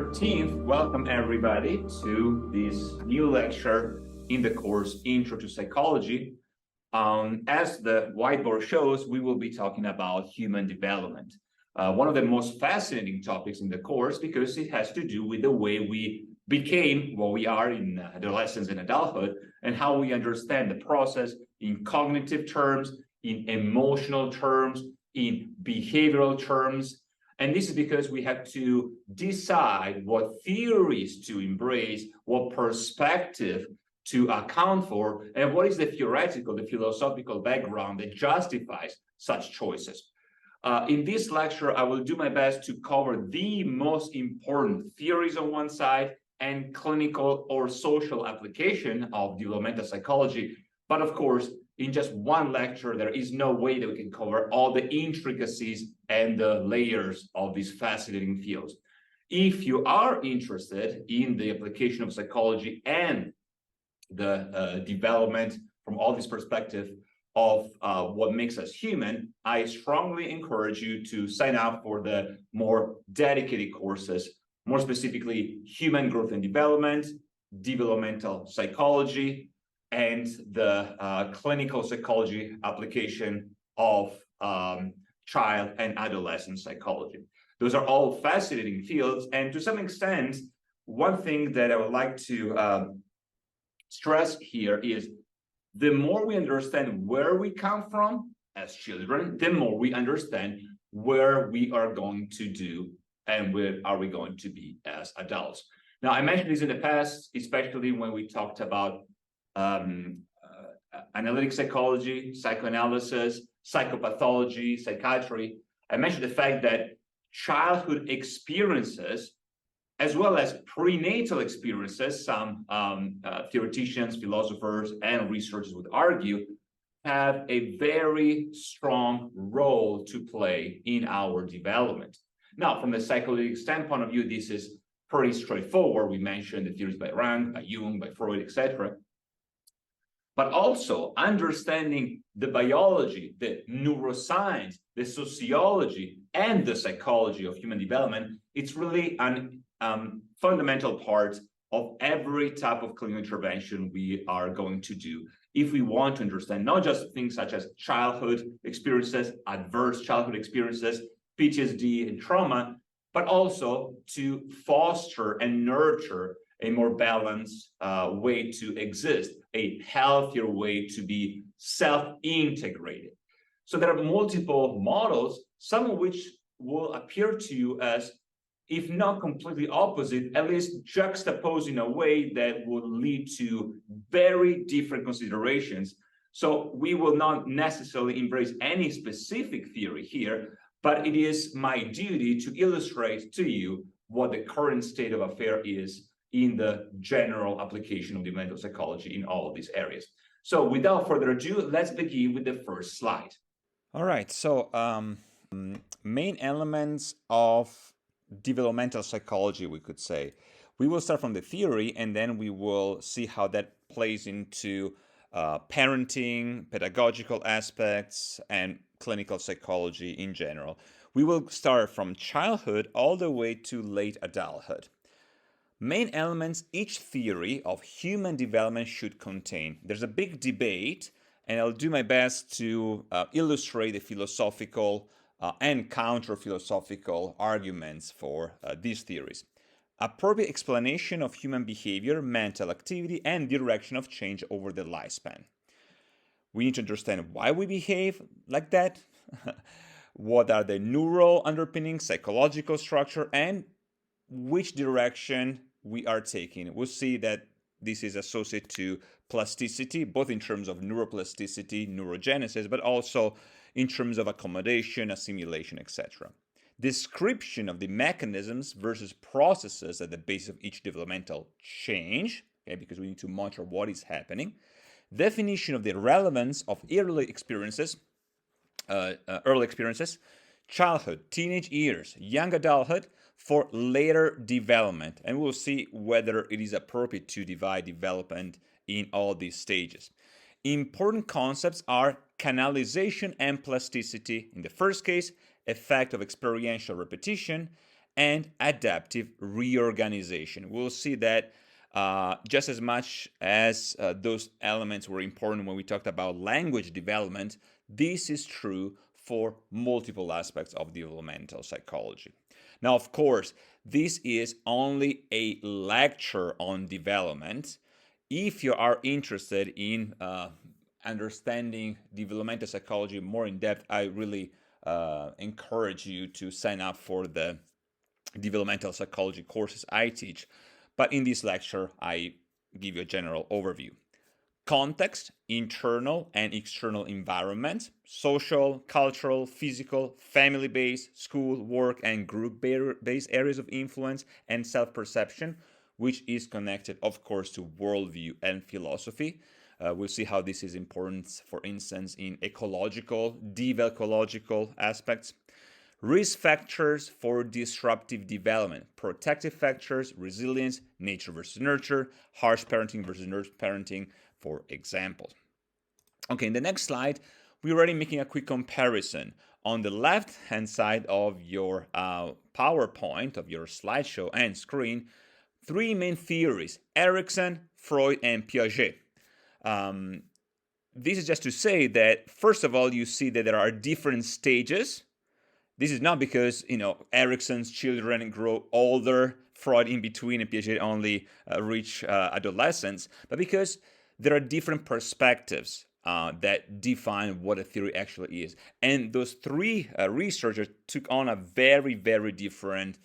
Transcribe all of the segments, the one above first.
13th. Welcome everybody to this new lecture in the course Intro to Psychology. As the whiteboard shows, we will be talking about human development. One of the most fascinating topics in the course because it has to do with the way we became what we are in adolescence and adulthood and how we understand the process in cognitive terms, in emotional terms, in behavioral terms. And this is because we have to decide what theories to embrace, what perspective to account for, and what is the theoretical, the philosophical background that justifies such choices. In this lecture, I will do my best to cover the most important theories on one side and clinical or social application of developmental psychology. But of course, in just one lecture, there is no way that we can cover all the intricacies and the layers of these fascinating fields. If you are interested in the application of psychology and the development from all this perspective of what makes us human, I strongly encourage you to sign up for the more dedicated courses, more specifically human growth and development, developmental psychology, and the clinical psychology application of child and adolescent psychology. Those are all fascinating fields. And to some extent, one thing that I would like to stress here is the more we understand where we come from as children, the more we understand where we are going to do and where are we going to be as adults. Now, I mentioned this in the past, especially when we talked about analytic psychology, psychoanalysis, psychopathology, psychiatry. I mentioned the fact that childhood experiences, as well as prenatal experiences, some theoreticians, philosophers, and researchers would argue, have a very strong role to play in our development. Now, from the psychological standpoint of view, this is pretty straightforward. We mentioned the theories by Rand, by Jung, by Freud, etc. But also understanding the biology, the neuroscience, the sociology, and the psychology of human development, it's really an fundamental part of every type of clinical intervention we are going to do if we want to understand not just things such as childhood experiences, adverse childhood experiences, PTSD and trauma, but also to foster and nurture a more balanced way to exist, a healthier way to be self-integrated. So there are multiple models, some of which will appear to you as, if not completely opposite, at least juxtaposed in a way that will lead to very different considerations. So we will not necessarily embrace any specific theory here, but it is my duty to illustrate to you what the current state of affairs is in the general application of developmental psychology in all of these areas. So without further ado, let's begin with the first slide. All right, so main elements of developmental psychology, we could say. We will start from the theory, and then we will see how that plays into parenting, pedagogical aspects, and clinical psychology in general. We will start from childhood all the way to late adulthood. Main elements each theory of human development should contain. There's a big debate, and I'll do my best to illustrate the philosophical and counter-philosophical arguments for these theories. Appropriate explanation of human behavior, mental activity, and direction of change over the lifespan. We need to understand why we behave like that, what are the neural underpinnings, psychological structure, and which direction we are taking. We'll see that this is associated to plasticity, both in terms of neuroplasticity, neurogenesis, but also in terms of accommodation, assimilation, etc. Description of the mechanisms versus processes at the base of each developmental change, okay, because we need to monitor what is happening. Definition of the relevance of early experiences, childhood, teenage years, young adulthood, for later development, and we'll see whether it is appropriate to divide development in all these stages. Important concepts are canalization and plasticity in the first case, effect of experiential repetition, and adaptive reorganization. We'll see that just as much as those elements were important when we talked about language development, this is true for multiple aspects of developmental psychology. Now, of course, this is only a lecture on development. If you are interested in understanding developmental psychology more in depth, I really encourage you to sign up for the developmental psychology courses I teach. But in this lecture, I give you a general overview. Context, internal and external environment, social, cultural, physical, family-based, school, work, and group-based areas of influence, and self-perception, which is connected, of course, to worldview and philosophy. We'll see how this is important, for instance, in ecological, dev-ecological aspects. Risk factors for disruptive development, protective factors, resilience, nature versus nurture, harsh parenting versus nurture parenting, for example. Okay, in the next slide, we're already making a quick comparison. On the left-hand side of your PowerPoint, of your slideshow and screen, three main theories: Erikson, Freud, and Piaget. This is just to say that, first of all, you see that there are different stages. This is not because, Erikson's children grow older, Freud in between, and Piaget only reach adolescence, but because there are different perspectives that define what a theory actually is. And those three researchers took on a very, very different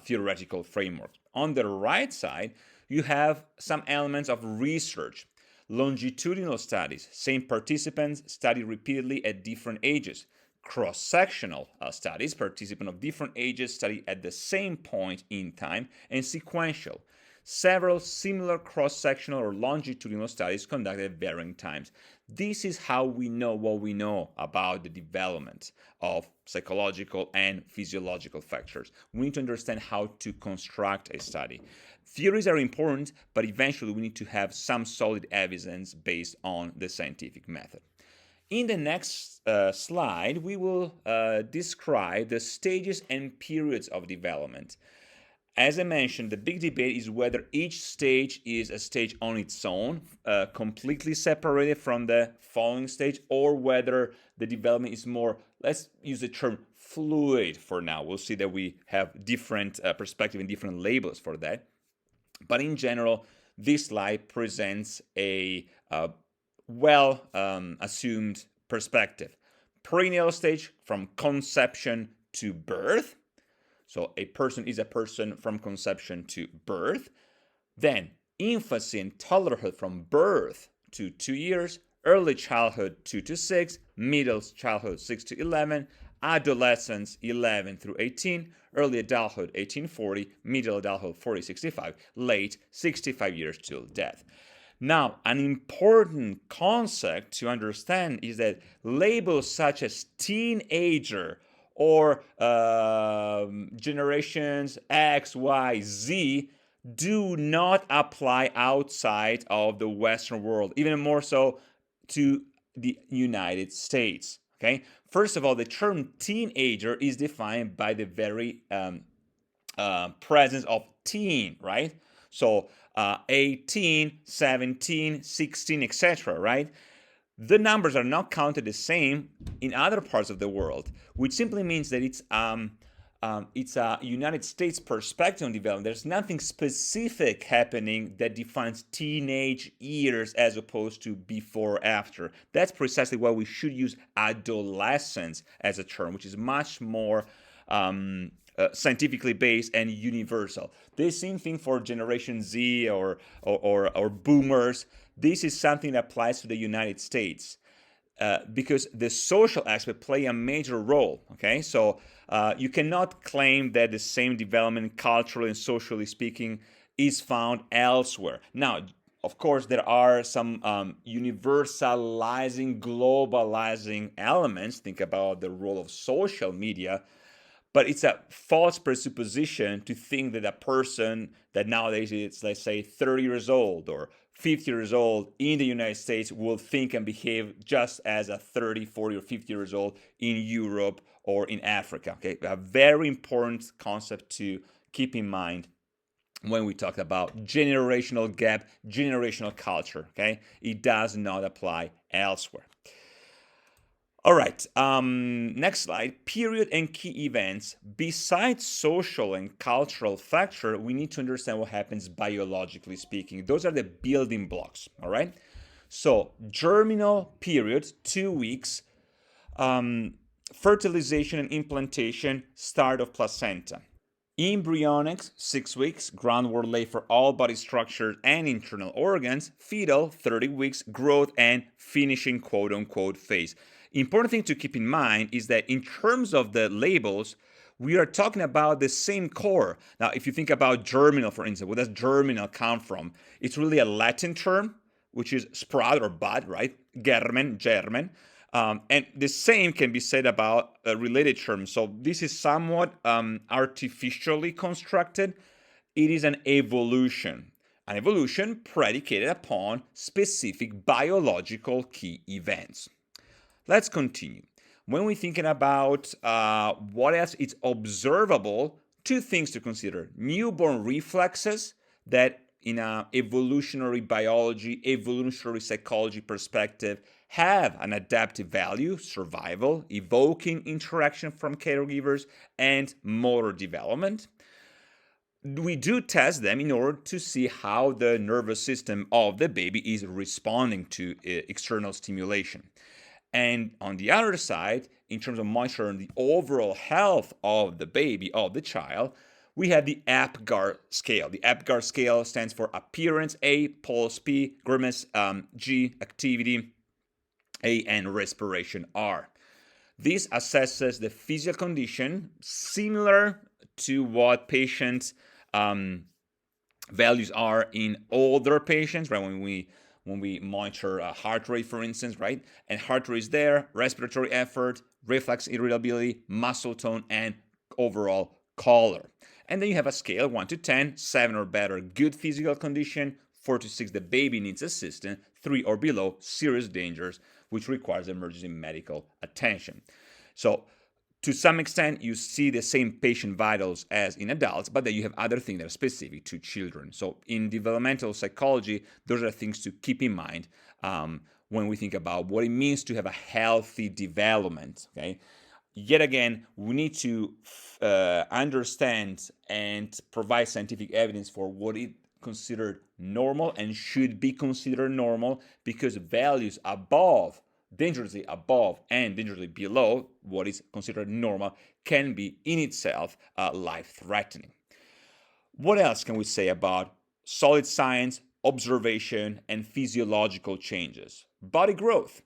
theoretical framework. On the right side, you have some elements of research. Longitudinal studies, same participants studied repeatedly at different ages. Cross-sectional studies, participants of different ages studied at the same point in time, and sequential. Several similar cross-sectional or longitudinal studies conducted at varying times. This is how we know what we know about the development of psychological and physiological factors. We need to understand how to construct a study. Theories are important, but eventually we need to have some solid evidence based on the scientific method. In the next slide, we will describe the stages and periods of development. As I mentioned, the big debate is whether each stage is a stage on its own, completely separated from the following stage, or whether the development is more, let's use the term fluid for now. We'll see that we have different perspective and different labels for that. But in general, this slide presents a assumed perspective. Prenatal stage, from conception to birth. So a person is a person from conception to birth. Then infancy and toddlerhood, from birth to 2 years. Early childhood 2 to 6. Middle childhood 6 to 11. Adolescence 11 through 18. Early adulthood 18-40. Middle adulthood 40-65. Late 65 years till death. Now, an important concept to understand is that labels such as teenager or generations X, Y, Z do not apply outside of the Western world, even more so to the United States. Okay. First of all, the term teenager is defined by the very presence of teen, right? So 18, 17, 16, etc., right? The numbers are not counted the same in other parts of the world, which simply means that it's a United States perspective on development. There's nothing specific happening that defines teenage years as opposed to before or after. That's precisely why we should use adolescence as a term, which is much more scientifically based and universal. The same thing for Generation Z or boomers. This is something that applies to the United States because the social aspect play a major role. Okay, so you cannot claim that the same development, culturally and socially speaking, is found elsewhere. Now, of course, there are some universalizing, globalizing elements. Think about the role of social media. But it's a false presupposition to think that a person that nowadays is, let's say, 30 years old or 50 years old in the United States will think and behave just as a 30, 40, or 50 years old in Europe or in Africa. Okay, a very important concept to keep in mind when we talk about generational gap, generational culture. Okay, it does not apply elsewhere. All right, next slide. Period and key events. Besides social and cultural factor, we need to understand what happens biologically speaking. Those are the building blocks, all right? So, germinal period, 2 weeks, fertilization and implantation, start of placenta. Embryonics, 6 weeks, groundwork laid for all body structures and internal organs. Fetal, 30 weeks, growth and finishing quote-unquote phase. Important thing to keep in mind is that in terms of the labels, we are talking about the same core. Now, if you think about germinal, for instance, where does germinal come from? It's really a Latin term, which is sprout or bud, right? Germen. And the same can be said about related terms. So this is somewhat artificially constructed. It is an evolution predicated upon specific biological key events. Let's continue. When we're thinking about what else is observable, 2 things to consider. Newborn reflexes that in an evolutionary biology, evolutionary psychology perspective have an adaptive value, survival, evoking interaction from caregivers, and motor development. We do test them in order to see how the nervous system of the baby is responding to external stimulation. And on the other side, in terms of monitoring the overall health of the baby, of the child, we have the APGAR scale. The APGAR scale stands for appearance A, pulse P, grimace G, activity A, and respiration R. This assesses the physical condition similar to what patients' values are in older patients, right? When we monitor heart rate, for instance, right? And heart rate is there, respiratory effort, reflex irritability, muscle tone, and overall color. And then you have a scale 1 to 10, 7 or better, good physical condition, 4 to 6, the baby needs assistance, 3 or below, serious dangers, which requires emergency medical attention. So to some extent, you see the same patient vitals as in adults, but then you have other things that are specific to children. So in developmental psychology, those are things to keep in mind when we think about what it means to have a healthy development, okay? Yet again, we need to understand and provide scientific evidence for what is considered normal and should be considered normal, because values above, dangerously above and dangerously below what is considered normal can be in itself life-threatening. What else can we say about solid science, observation, and physiological changes? Body growth.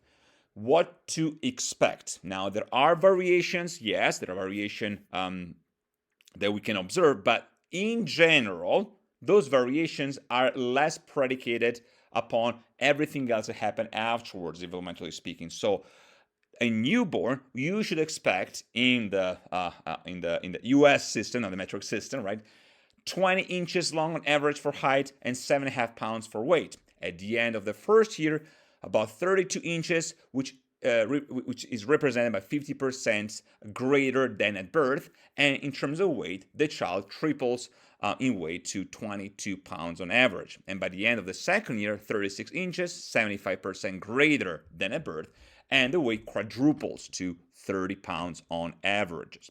What to expect? Now, there are variations. Yes, there are variations that we can observe, but in general, those variations are less predicated upon everything else that happened afterwards, developmentally speaking. So, a newborn, you should expect in the U.S. system, or the metric system, right, 20 inches long on average for height and 7.5 pounds for weight. At the end of the first year, about 32 inches, which is represented by 50% greater than at birth. And in terms of weight, the child triples in weight to 22 pounds on average. And by the end of the second year, 36 inches, 75% greater than at birth, and the weight quadruples to 30 pounds on average.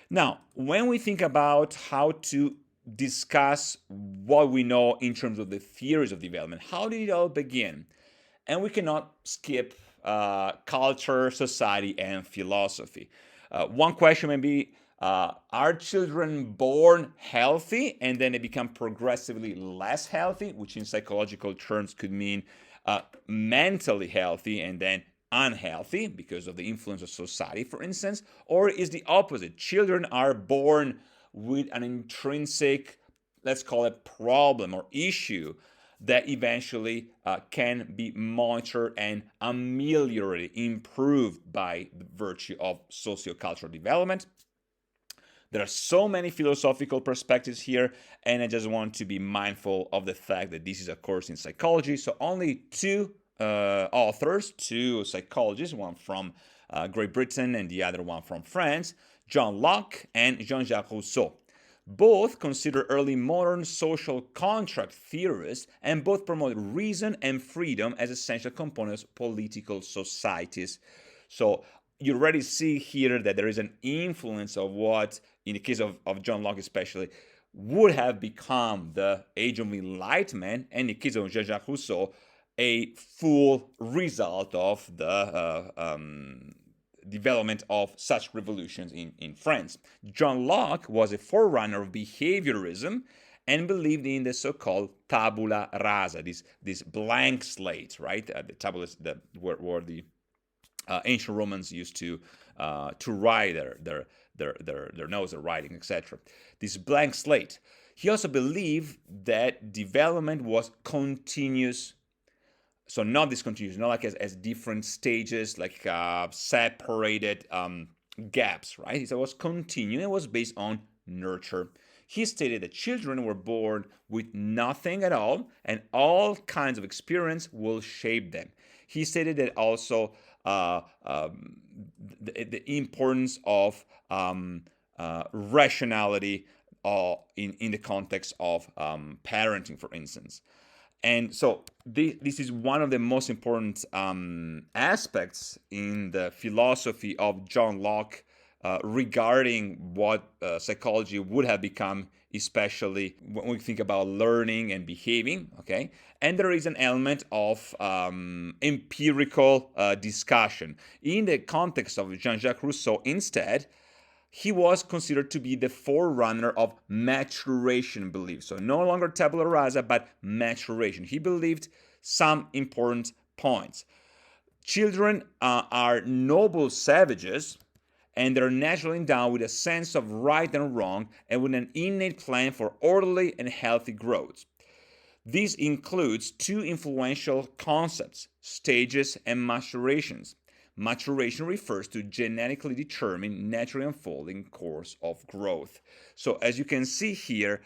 Now, when we think about how to discuss what we know in terms of the theories of development, how did it all begin? And we cannot skip culture, society, and philosophy. One question may be, are children born healthy and then they become progressively less healthy, which in psychological terms could mean mentally healthy and then unhealthy because of the influence of society, for instance? Or is the opposite? Children are born with an intrinsic, let's call it, problem or issue that eventually can be monitored and ameliorated, improved by the virtue of sociocultural development. There are so many philosophical perspectives here, and I just want to be mindful of the fact that this is a course in psychology. So only two authors, two psychologists, one from Great Britain and the other one from France, John Locke and Jean-Jacques Rousseau. Both consider early modern social contract theorists, and both promote reason and freedom as essential components of political societies. So you already see here that there is an influence of what, in the case of John Locke especially, would have become the Age of Enlightenment, and in the case of Jean-Jacques Rousseau, a full result of the development of such revolutions in France. John Locke was a forerunner of behaviorism and believed in the so-called tabula rasa, this blank slate, right? The tabula, where the ancient Romans used to write their notes, their writing, etc. This blank slate. He also believed that development was continuous. So not discontinuous, not like as different stages, like separated gaps, right? It was continuous. It was based on nurture. He stated that children were born with nothing at all, and all kinds of experience will shape them. He stated that also the importance of rationality in the context of parenting, for instance. And so this is one of the most important aspects in the philosophy of John Locke regarding what psychology would have become, especially when we think about learning and behaving, okay? And there is an element of empirical discussion. In the context of Jean-Jacques Rousseau, instead, he was considered to be the forerunner of maturation beliefs. So no longer tabula rasa, but maturation. He believed some important points. Children are noble savages, and they're naturally endowed with a sense of right and wrong and with an innate plan for orderly and healthy growth. This includes two influential concepts, stages and maturations. Maturation refers to genetically determined, naturally unfolding course of growth. So as you can see here,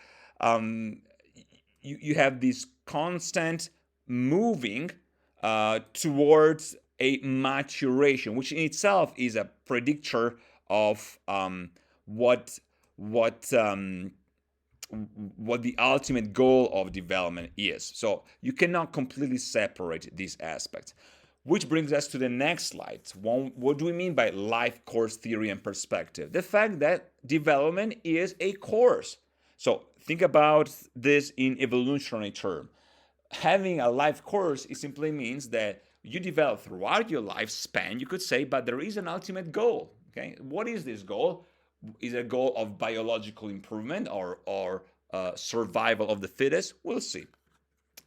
you have this constant moving towards a maturation, which in itself is a predictor of what the ultimate goal of development is. So you cannot completely separate these aspects. Which brings us to the next slide. What do we mean by life course theory and perspective? The fact that development is a course. So think about this in evolutionary term. Having a life course, it simply means that you develop throughout your lifespan, you could say, but there is an ultimate goal. Okay, what is this goal? Is it a goal of biological improvement or survival of the fittest? We'll see.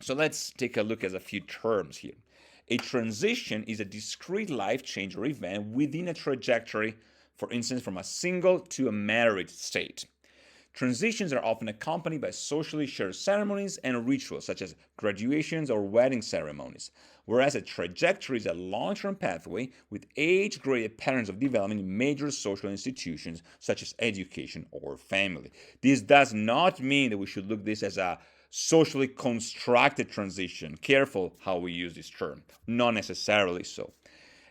So let's take a look at a few terms here. A transition is a discrete life change or event within a trajectory, for instance, from a single to a married state. Transitions are often accompanied by socially shared ceremonies and rituals, such as graduations or wedding ceremonies, whereas a trajectory is a long-term pathway with age-graded patterns of development in major social institutions, such as education or family. This does not mean that we should look at this as a socially constructed transition. Careful how we use this term. Not necessarily so.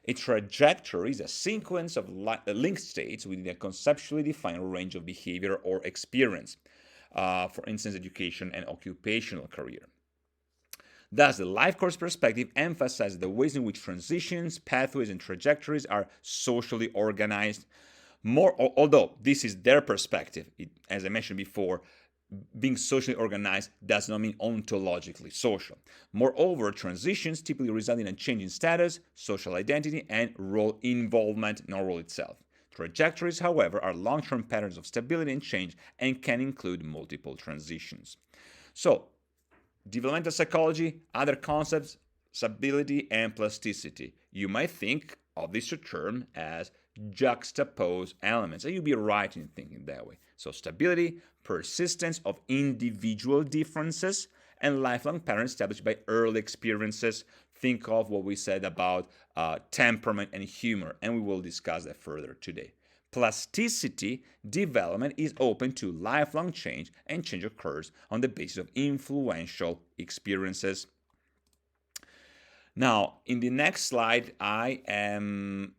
A trajectory is a sequence of linked states within a conceptually defined range of behavior or experience, for instance, education and occupational career. Thus, the life course perspective emphasizes the ways in which transitions, pathways, and trajectories are socially organized. Although this is their perspective, as I mentioned before, being socially organized does not mean ontologically social. Moreover, transitions typically result in a change in status, social identity, and role involvement, not role itself. Trajectories, however, are long-term patterns of stability and change and can include multiple transitions. So, developmental psychology, other concepts, stability and plasticity. You might think of this term as juxtaposed elements, and you'd be right in thinking that way. So stability, persistence of individual differences, and lifelong patterns established by early experiences. Think of what we said about temperament and humor, and we will discuss that further today. Plasticity development is open to lifelong change, and change occurs on the basis of influential experiences. Now, in the next slide, I am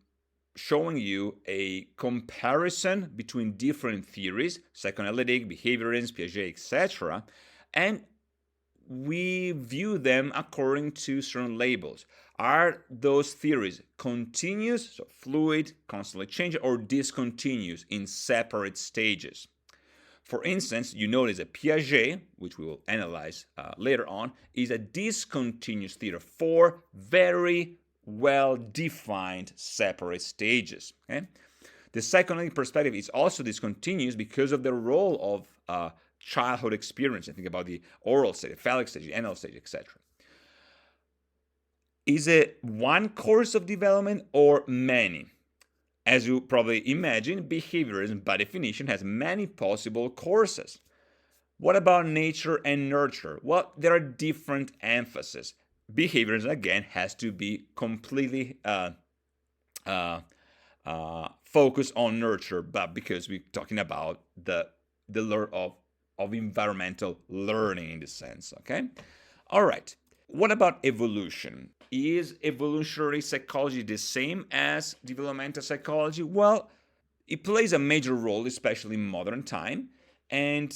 showing you a comparison between different theories, psychoanalytic, behaviorism, Piaget, etc., and we view them according to certain labels. Are those theories continuous, so fluid, constantly changing, or discontinuous in separate stages? For instance, you notice that Piaget, which we will analyze later on, is a discontinuous theory for very well-defined separate stages. Okay? The psychoanalytic perspective is also discontinuous because of the role of childhood experience. I think about the oral stage, the phallic stage, the anal stage, etc. Is it one course of development or many? As you probably imagine, behaviorism by definition has many possible courses. What about nature and nurture? Well, there are different emphases. Behaviorism, again, has to be completely focused on nurture, but because we're talking about the learn of environmental learning in this sense, okay? All right. What about evolution? Is evolutionary psychology the same as developmental psychology? Well, it plays a major role, especially in modern time, and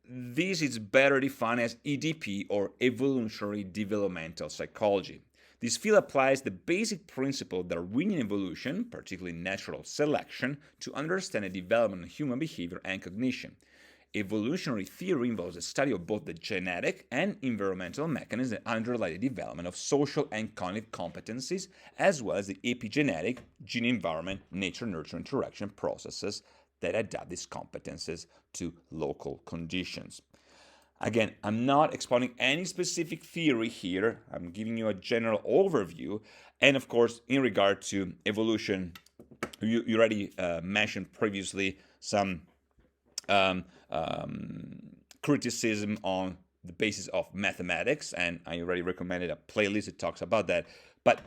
this is better defined as EDP, or evolutionary developmental psychology. This field applies the basic principle of Darwinian evolution, particularly natural selection, to understand the development of human behavior and cognition. Evolutionary theory involves the study of both the genetic and environmental mechanisms that underlie the development of social and cognitive competencies, as well as the epigenetic, gene-environment, nature-nurture interaction processes that adapt these competencies to local conditions. Again, I'm not expounding any specific theory here. I'm giving you a general overview. And of course, in regard to evolution, you already mentioned previously some criticism on the basis of mathematics, and I already recommended a playlist that talks about that. But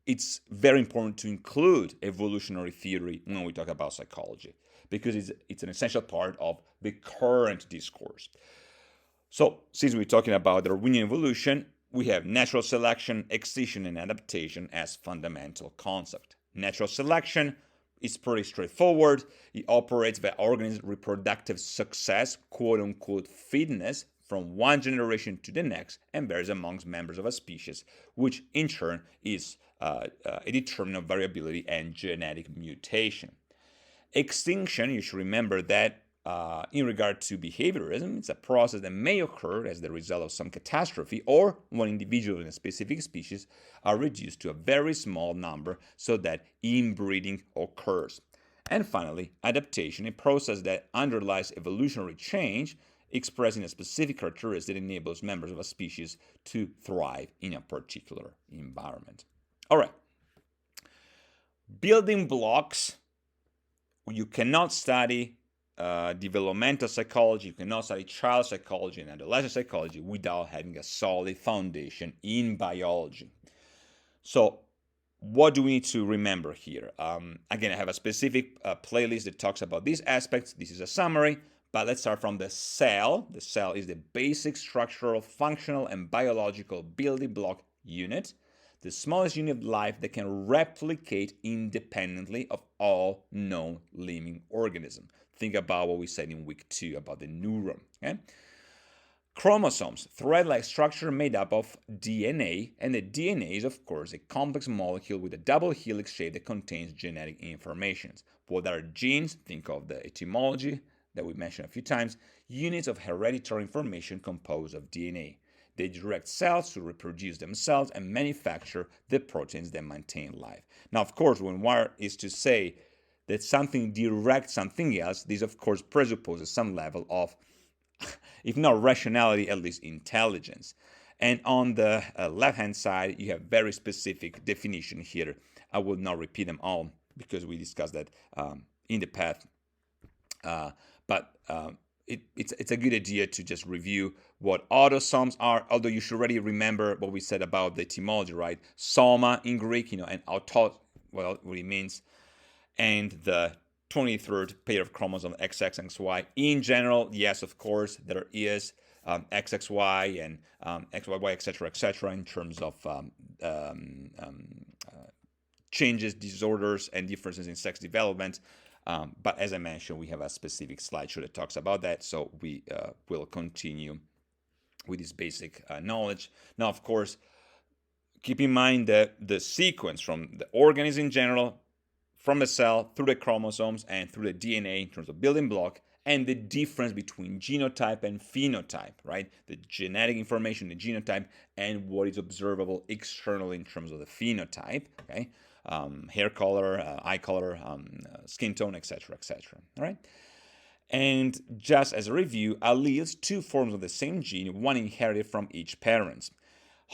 it's very important to include evolutionary theory when we talk about psychology, because it's an essential part of the current discourse. So, since we're talking about Darwinian evolution, we have natural selection, extinction, and adaptation as fundamental concept. Natural selection is pretty straightforward. It operates by organism reproductive success, quote-unquote fitness, from one generation to the next, and varies amongst members of a species, which in turn is a determinant of variability and genetic mutation. Extinction, you should remember that in regard to behaviorism, it's a process that may occur as the result of some catastrophe, or when individuals in a specific species are reduced to a very small number so that inbreeding occurs. And finally, adaptation, a process that underlies evolutionary change, expressing a specific characteristic that enables members of a species to thrive in a particular environment. All right. Building blocks. You cannot study developmental psychology, you cannot study child psychology and adolescent psychology without having a solid foundation in biology. So, what do we need to remember here? Again, I have a specific playlist that talks about these aspects. This is a summary, but let's start from the cell. The cell is the basic structural, functional, and biological building block unit, the smallest unit of life that can replicate independently of all known living organisms. Think about what we said in week 2 about the neuron. Okay? Chromosomes, thread-like structure made up of DNA, and the DNA is, of course, a complex molecule with a double helix shape that contains genetic information. What are genes? Think of the etymology that we mentioned a few times. Units of hereditary information composed of DNA. They direct cells to reproduce themselves and manufacture the proteins that maintain life. Now, of course, when one is to say that something directs something else, this, of course, presupposes some level of, if not rationality, at least intelligence. And on the left-hand side, you have very specific definition here. I will not repeat them all because we discussed that in the past. But it's a good idea to just review what autosomes are, although you should already remember what we said about the etymology, right? Soma in Greek, and autos, well, what it means. And the 23rd pair of chromosomes, XX and XY. In general, yes, of course, there is XXY and XYY, etc., in terms of changes, disorders, and differences in sex development. But as I mentioned, we have a specific slideshow that talks about that, so we will continue with this basic knowledge. Now, of course, keep in mind that the sequence from the organism in general, from the cell, through the chromosomes, and through the DNA in terms of building block, and the difference between genotype and phenotype, right? The genetic information, the genotype, and what is observable externally in terms of the phenotype, okay? Hair color, eye color, skin tone, etc., all right? And just as a review, alleles, two forms of the same gene, one inherited from each parent.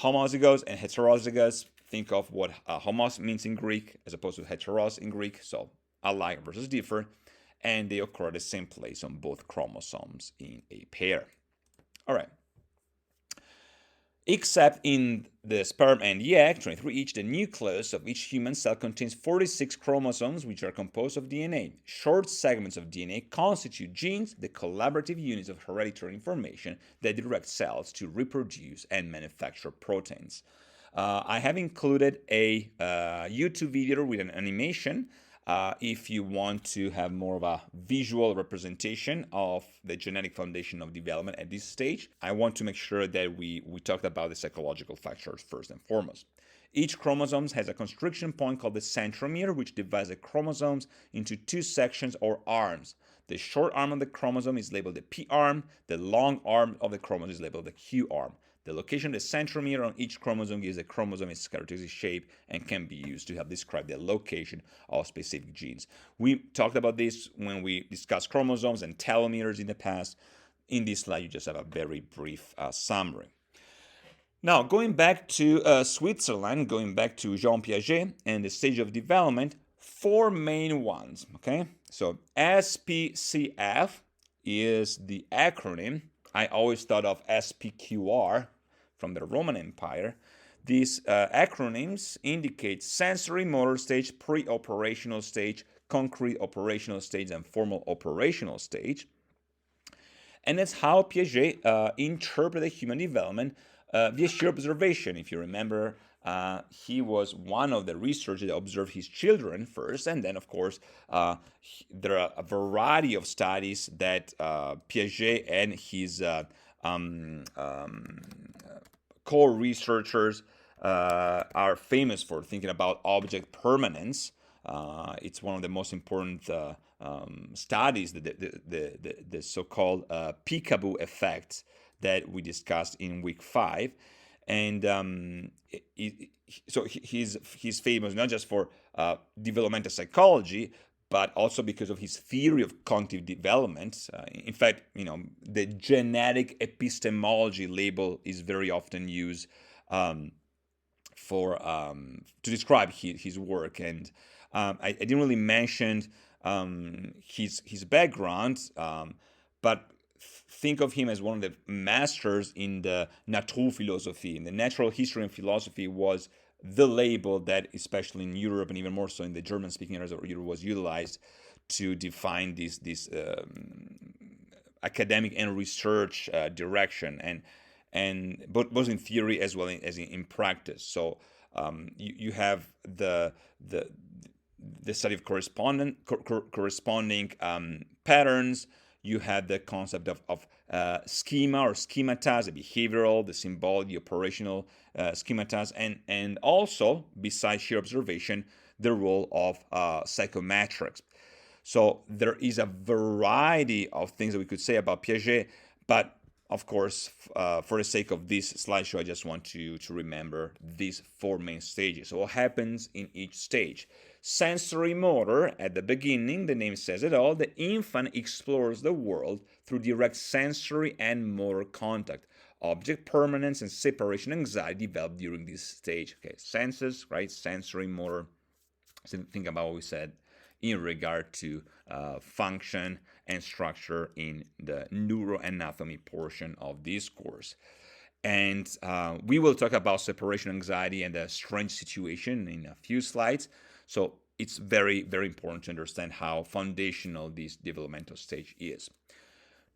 Homozygous and heterozygous, think of what homos means in Greek as opposed to heteros in Greek, so alike versus differ, and they occur at the same place on both chromosomes in a pair. All right. Except in the sperm and the egg, 23 each, the nucleus of each human cell contains 46 chromosomes, which are composed of DNA. Short segments of DNA constitute genes, the collaborative units of hereditary information that direct cells to reproduce and manufacture proteins. I have included a YouTube video with an animation if you want to have more of a visual representation of the genetic foundation of development at this stage. I want to make sure that we talked about the psychological factors first and foremost. Each chromosome has a constriction point called the centromere, which divides the chromosomes into two sections or arms. The short arm of the chromosome is labeled the P arm. The long arm of the chromosome is labeled the Q arm. The location of the centromere on each chromosome gives the chromosome its characteristic shape and can be used to help describe the location of specific genes. We talked about this when we discussed chromosomes and telomeres in the past. In this slide, you just have a very brief summary. Now, going back to Switzerland, going back to Jean Piaget and the stage of development, four main ones, okay? So SPCF is the acronym. I always thought of SPQR from the Roman Empire. These acronyms indicate sensory motor stage, pre-operational stage, concrete operational stage, and formal operational stage. And that's how Piaget interpreted human development via sheer observation. If you remember, he was one of the researchers that observed his children first, and then, of course, there are a variety of studies that Piaget and his co-researchers are famous for thinking about object permanence. It's one of the most important studies, the so-called peekaboo effect that we discussed in week 5. And so he's famous not just for developmental psychology, but also because of his theory of cognitive development. In fact, the genetic epistemology label is very often used to describe his work. And I didn't really mention his background, but think of him as one of the masters in the Naturphilosophie. In the natural history and philosophy was the label that, especially in Europe and even more so in the German-speaking areas of Europe, was utilized to define this academic and research direction, and both in theory as well as in practice. So you have the study of corresponding patterns. You have the concept of schema or schemata, the behavioral, the symbolic, the operational schemata, and also, besides sheer observation, the role of psychometrics. So there is a variety of things that we could say about Piaget, but of course, for the sake of this slideshow, I just want you to remember these four main stages. So what happens in each stage? Sensory motor, at the beginning, the name says it all. The infant explores the world through direct sensory and motor contact. Object permanence and separation anxiety develop during this stage. Okay, senses, right? Sensory motor. So think about what we said in regard to function and structure in the neuroanatomy portion of this course. And we will talk about separation anxiety and the strange situation in a few slides. So it's very, very important to understand how foundational this developmental stage is.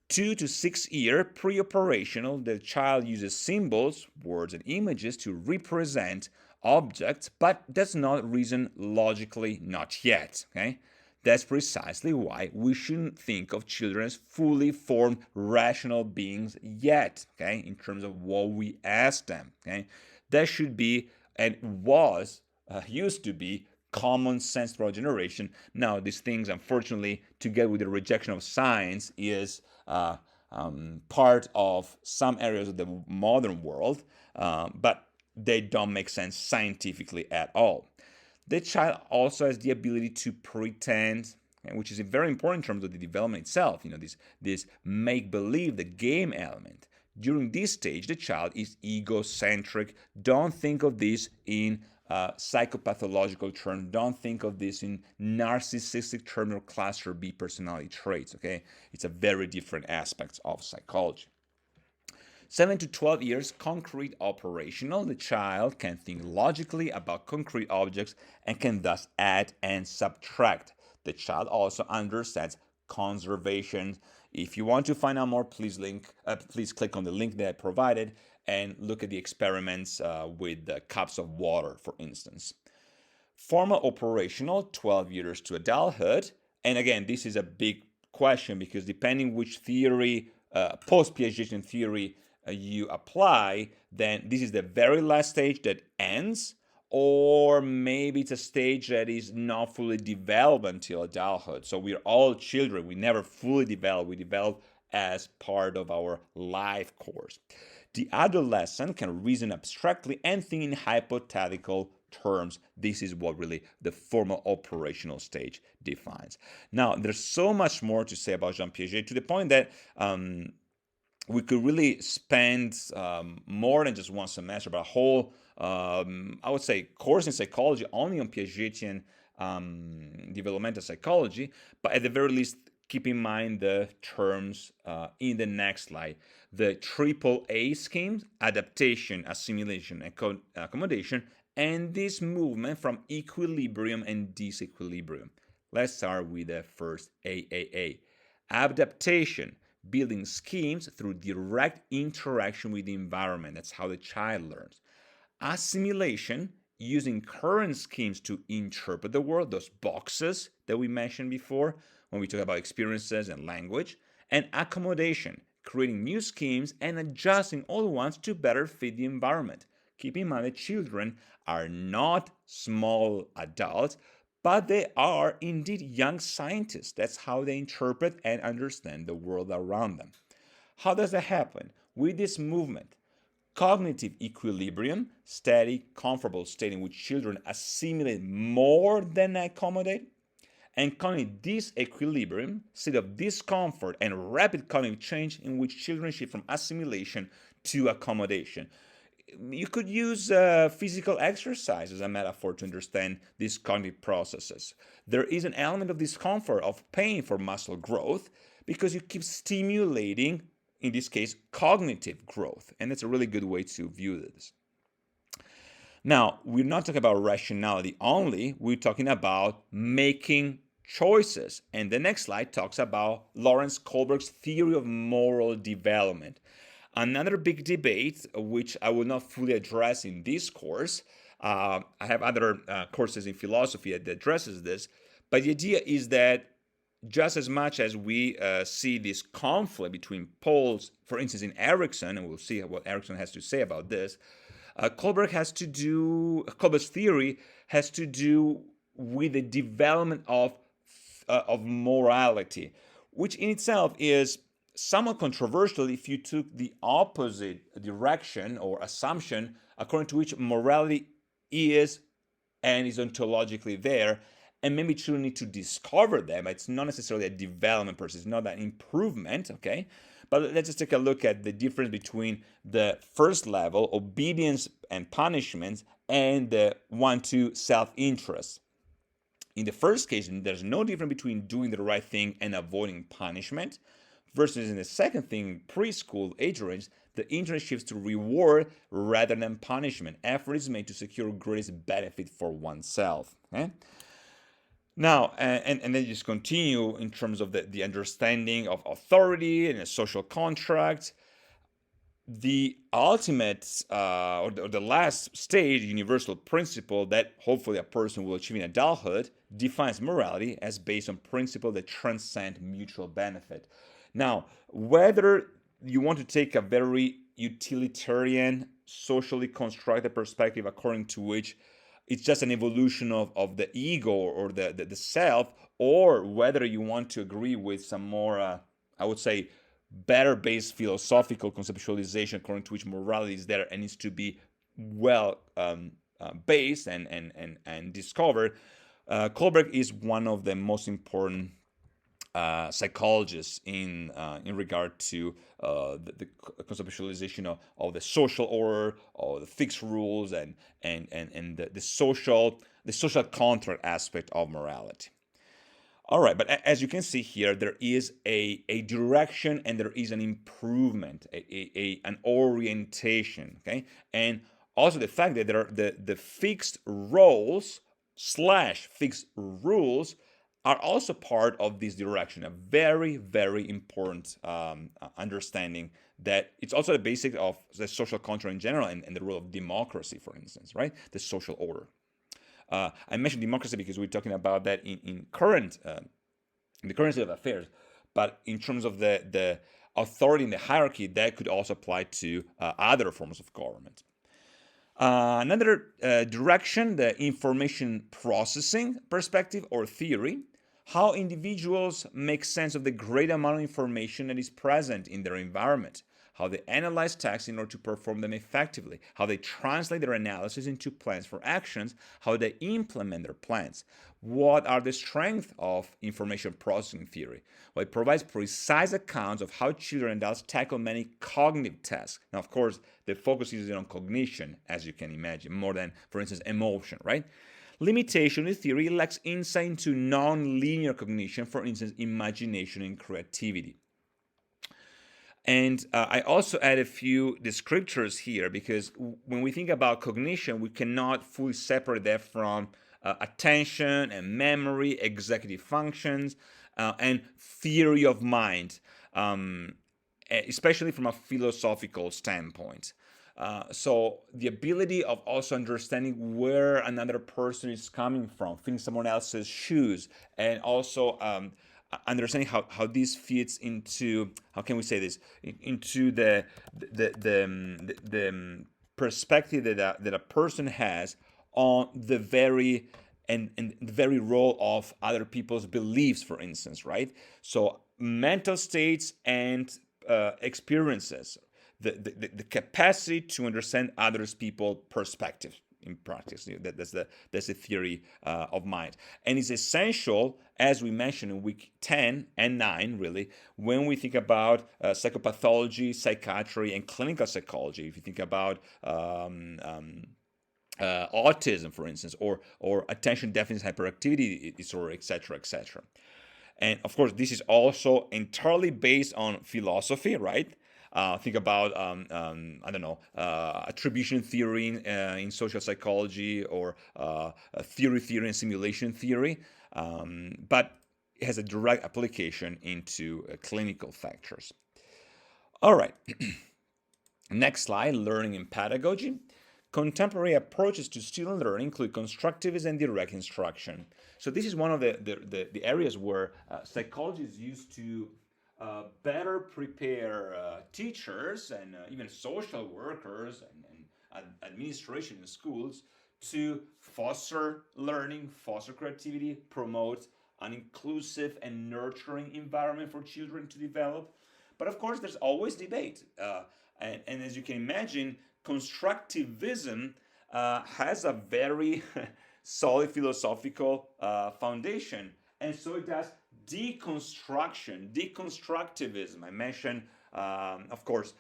2 to 6 year pre-operational, the child uses symbols, words, and images to represent objects, but does not reason logically, not yet. Okay, that's precisely why we shouldn't think of children as fully formed rational beings yet. Okay, in terms of what we ask them. Okay, that should be and was used to be common sense throughout generation. Now, these things, unfortunately, together with the rejection of science, is part of some areas of the modern world, but they don't make sense scientifically at all. The child also has the ability to pretend, which is very important in terms of the development itself. This make believe, the game element. During this stage, the child is egocentric. Don't think of this in psychopathological terms. Don't think of this in narcissistic terms or cluster B personality traits. Okay, it's a very different aspects of psychology. 7 to 12 years, concrete operational. The child can think logically about concrete objects and can thus add and subtract. The child also understands conservation. If you want to find out more, please click on the link that I provided and look at the experiments with the cups of water, for instance. Formal operational, 12 years to adulthood. And again, this is a big question because depending which theory, post-Piagetian theory, you apply, then this is the very last stage that ends, or maybe it's a stage that is not fully developed until adulthood. So we're all children. We never fully develop. We develop as part of our life course. The adolescent can reason abstractly and think in hypothetical terms. This is what really the formal operational stage defines. Now, there's so much more to say about Jean Piaget, to the point that we could really spend more than just one semester, but a whole, I would say, course in psychology only on Piagetian developmental psychology. But at the very least, keep in mind the terms in the next slide. The triple A schemes: adaptation, assimilation, and accommodation, and this movement from equilibrium and disequilibrium. Let's start with the first AAA. Adaptation, building schemes through direct interaction with the environment. That's how the child learns. Assimilation, using current schemes to interpret the world, those boxes that we mentioned before when we talk about experiences and language. And accommodation, creating new schemes and adjusting old ones to better fit the environment. Keep in mind that children are not small adults, but they are indeed young scientists. That's how they interpret and understand the world around them. How does that happen? With this movement, cognitive equilibrium, steady, comfortable state in which children assimilate more than accommodate, and cognitive disequilibrium, state of discomfort and rapid cognitive change in which children shift from assimilation to accommodation. You could use physical exercise as a metaphor to understand these cognitive processes. There is an element of discomfort, of pain for muscle growth, because you keep stimulating, in this case, cognitive growth. And that's a really good way to view this. Now, we're not talking about rationality only, we're talking about making choices. And the next slide talks about Lawrence Kohlberg's theory of moral development. Another big debate, which I will not fully address in this course. I have other courses in philosophy that addresses this, but the idea is that just as much as we see this conflict between poles, for instance, in Erikson, and we'll see what Erikson has to say about this, Kohlberg's theory has to do with the development of morality, which in itself is somewhat controversial if you took the opposite direction or assumption according to which morality is and is ontologically there, and maybe children need to discover them. It's not necessarily a development process, it's not an improvement, okay? But let's just take a look at the difference between the first level, obedience and punishment, and the 1-2 self-interest. In the first case, there's no difference between doing the right thing and avoiding punishment, versus in the second thing, preschool age range, the interest shifts to reward rather than punishment. Effort is made to secure greatest benefit for oneself. Okay? Now, and then just continue in terms of the understanding of authority and a social contract. The ultimate or the last stage, universal principle that hopefully a person will achieve in adulthood, defines morality as based on principles that transcend mutual benefit. Now, whether you want to take a very utilitarian, socially constructed perspective according to which it's just an evolution of the ego or the self, or whether you want to agree with some more, I would say, better based philosophical conceptualization according to which morality is there and needs to be well based and discovered. Kohlberg is one of the most important psychologists in regard to the conceptualization of the social order, or the fixed rules, and the social contract aspect of morality. All right, but as you can see here, there is a direction and there is an improvement, an orientation, okay? And also the fact that there are the fixed roles slash fixed rules are also part of this direction, a very, very important understanding that it's also the basic of the social contract in general and the role of democracy, for instance, right? The social order. I mentioned democracy because we're talking about that in the current state of affairs, but in terms of the authority in the hierarchy, that could also apply to other forms of government. Another direction, the information processing perspective or theory, how individuals make sense of the great amount of information that is present in their environment, how they analyze texts in order to perform them effectively, how they translate their analysis into plans for actions, how they implement their plans. What are the strengths of information processing theory? Well, it provides precise accounts of how children and adults tackle many cognitive tasks. Now, of course, the focus is on cognition, as you can imagine, more than, for instance, emotion, right? Limitation in theory lacks insight into non-linear cognition, for instance, imagination and creativity. And I also add a few descriptors here because when we think about cognition, we cannot fully separate that from attention and memory, executive functions, and theory of mind, especially from a philosophical standpoint. So the ability of also understanding where another person is coming from, feeling someone else's shoes, and also understanding how this fits into, how can we say this, into the perspective that a person has on the very and the very role of other people's beliefs, for instance, right? So mental states and experiences, the capacity to understand others people's perspectives in practice. That's the theory of mind, and it's essential, as we mentioned in week 10 and 9, really, when we think about psychopathology, psychiatry, and clinical psychology. If you think about autism, for instance, or attention deficit hyperactivity disorder, etc., etc. And of course, this is also entirely based on philosophy, right? Think about I don't know, attribution theory in social psychology, or theory and simulation theory, but it has a direct application into clinical factors. All right. Next slide, learning and pedagogy. Contemporary approaches to student learning include constructivism and direct instruction. So this is one of the areas where psychology is used to better prepare teachers and even social workers and administration in schools to foster learning, foster creativity, promote an inclusive and nurturing environment for children to develop. But of course, there's always debate. And as you can imagine, constructivism has a very solid philosophical foundation. And so it does deconstruction, deconstructivism. I mentioned, of course,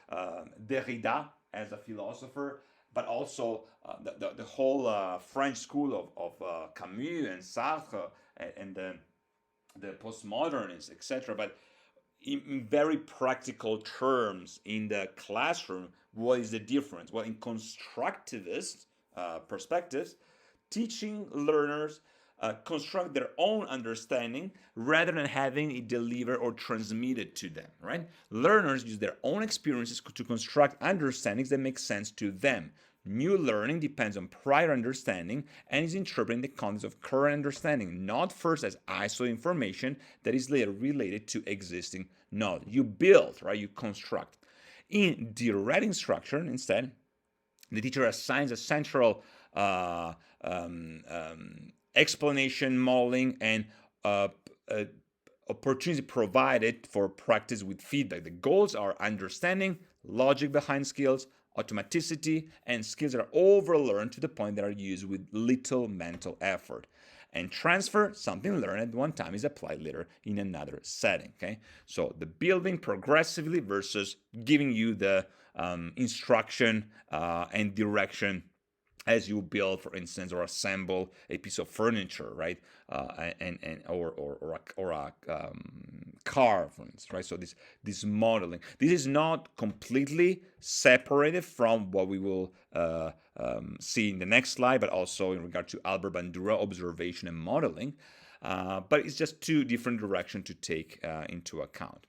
Derrida as a philosopher, but also the whole French school of Camus and Sartre and the postmodernists, etc. But in very practical terms, in the classroom, what is the difference? Well, in constructivist perspectives, teaching learners construct their own understanding rather than having it delivered or transmitted to them, right? Learners use their own experiences to construct understandings that make sense to them. New learning depends on prior understanding and is interpreted in the context of current understanding, not first as isolated information that is later related to existing knowledge. You build, right? You construct. In direct instruction, instead, the teacher assigns a central uh, um, explanation, modeling, and opportunity provided for practice with feedback. The goals are understanding, logic behind skills, automaticity, and skills that are overlearned to the point that are used with little mental effort. And transfer, something learned at one time, is applied later in another setting. Okay, so the building progressively versus giving you the instruction and direction as you build, for instance, or assemble a piece of furniture, right? And or a car, for instance, right? So this modeling, this is not completely separated from what we will see in the next slide, but also in regard to Albert Bandura, observation and modeling. But it's just two different directions to take into account.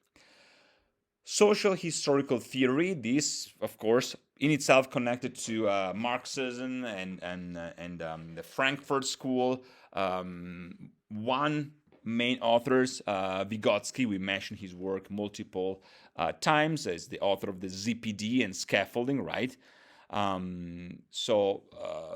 Social historical theory, this, of course, in itself connected to Marxism and the Frankfurt School. One main authors, Vygotsky, we mentioned his work multiple times as the author of the ZPD and scaffolding, right? So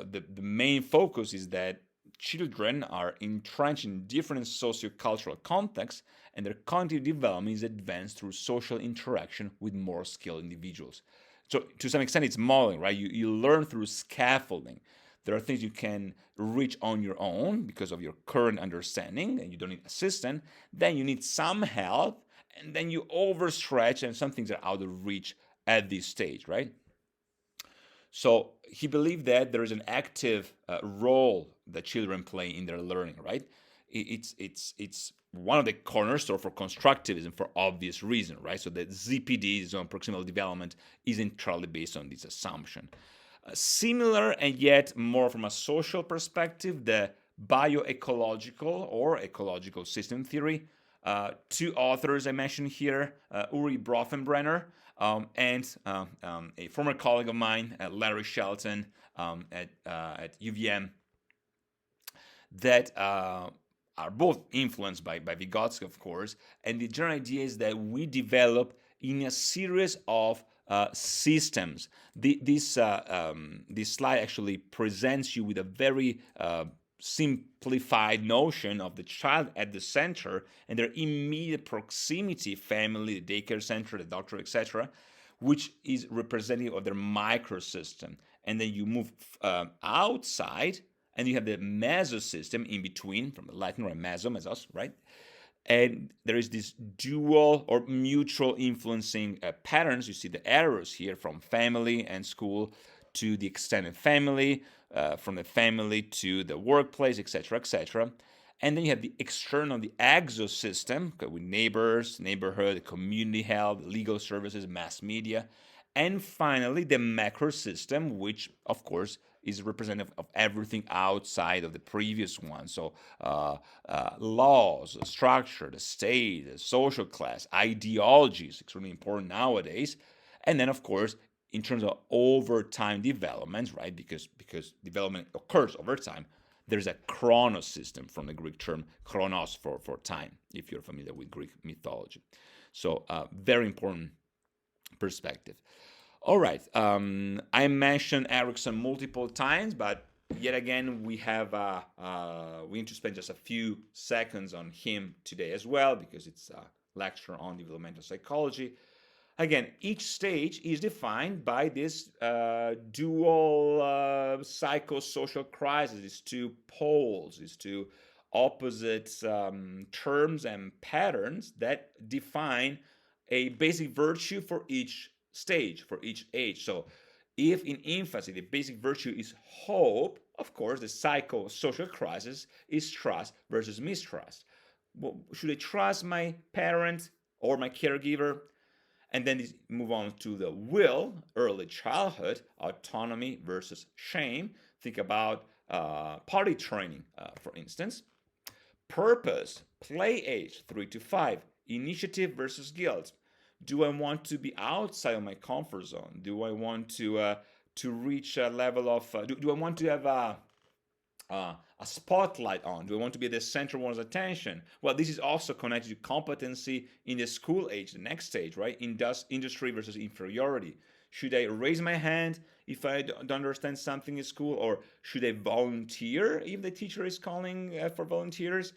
the main focus is that children are entrenched in different sociocultural contexts, and their cognitive development is advanced through social interaction with more skilled individuals. So to some extent, it's modeling, right? You learn through scaffolding. There are things you can reach on your own because of your current understanding, and you don't need assistance. Then you need some help, and then you overstretch, and some things are out of reach at this stage, right? So he believed that there is an active role that children play in their learning, right? It's one of the cornerstones for constructivism for obvious reason, right? So the ZPD, zone proximal development, is entirely based on this assumption. Similar and yet more from a social perspective, the bioecological or ecological system theory. Two authors I mentioned here, Uri Brofenbrenner and a former colleague of mine, Larry Shelton at UVM, that are both influenced by Vygotsky, of course. And the general idea is that we develop in a series of systems. This slide actually presents you with a very simplified notion of the child at the center and their immediate proximity, family, the daycare center, the doctor, etc., which is representative of their microsystem. And then you move outside, and you have the mesosystem in between, from the Latin right, meso, mesos, right? And there is this dual or mutual influencing patterns. You see the arrows here from family and school to the extended family, from the family to the workplace, etc., etc. And then you have the external, the exosystem, with neighbors, neighborhood, community health, legal services, mass media. And finally, the macro system, which, of course, is representative of everything outside of the previous one. So laws, structure, the state, the social class, ideologies, extremely important nowadays. And then, of course, in terms of over time developments, right? Because development occurs over time, there's a chronos system from the Greek term chronos for time, if you're familiar with Greek mythology. So very important perspective. All right, I mentioned Erickson multiple times, but yet again, we need to spend just a few seconds on him today as well, because it's a lecture on developmental psychology. Again, each stage is defined by this dual psychosocial crisis, these two poles, these two opposite terms and patterns that define a basic virtue for each stage, for each age. So if in infancy the basic virtue is hope, of course the psychosocial crisis is trust versus mistrust. Well, should I trust my parent or my caregiver? And then move on to the will, early childhood, autonomy versus shame. Think about potty training, for instance. Purpose, play age, 3 to 5. Initiative versus guilt. Do I want to be outside of my comfort zone? Do I want to reach a level of? Do I want to have a spotlight on? Do I want to be at the center of one's attention? Well, this is also connected to competency in the school age, the next stage, right? Industry versus inferiority. Should I raise my hand if I don't understand something in school, or should I volunteer if the teacher is calling for volunteers?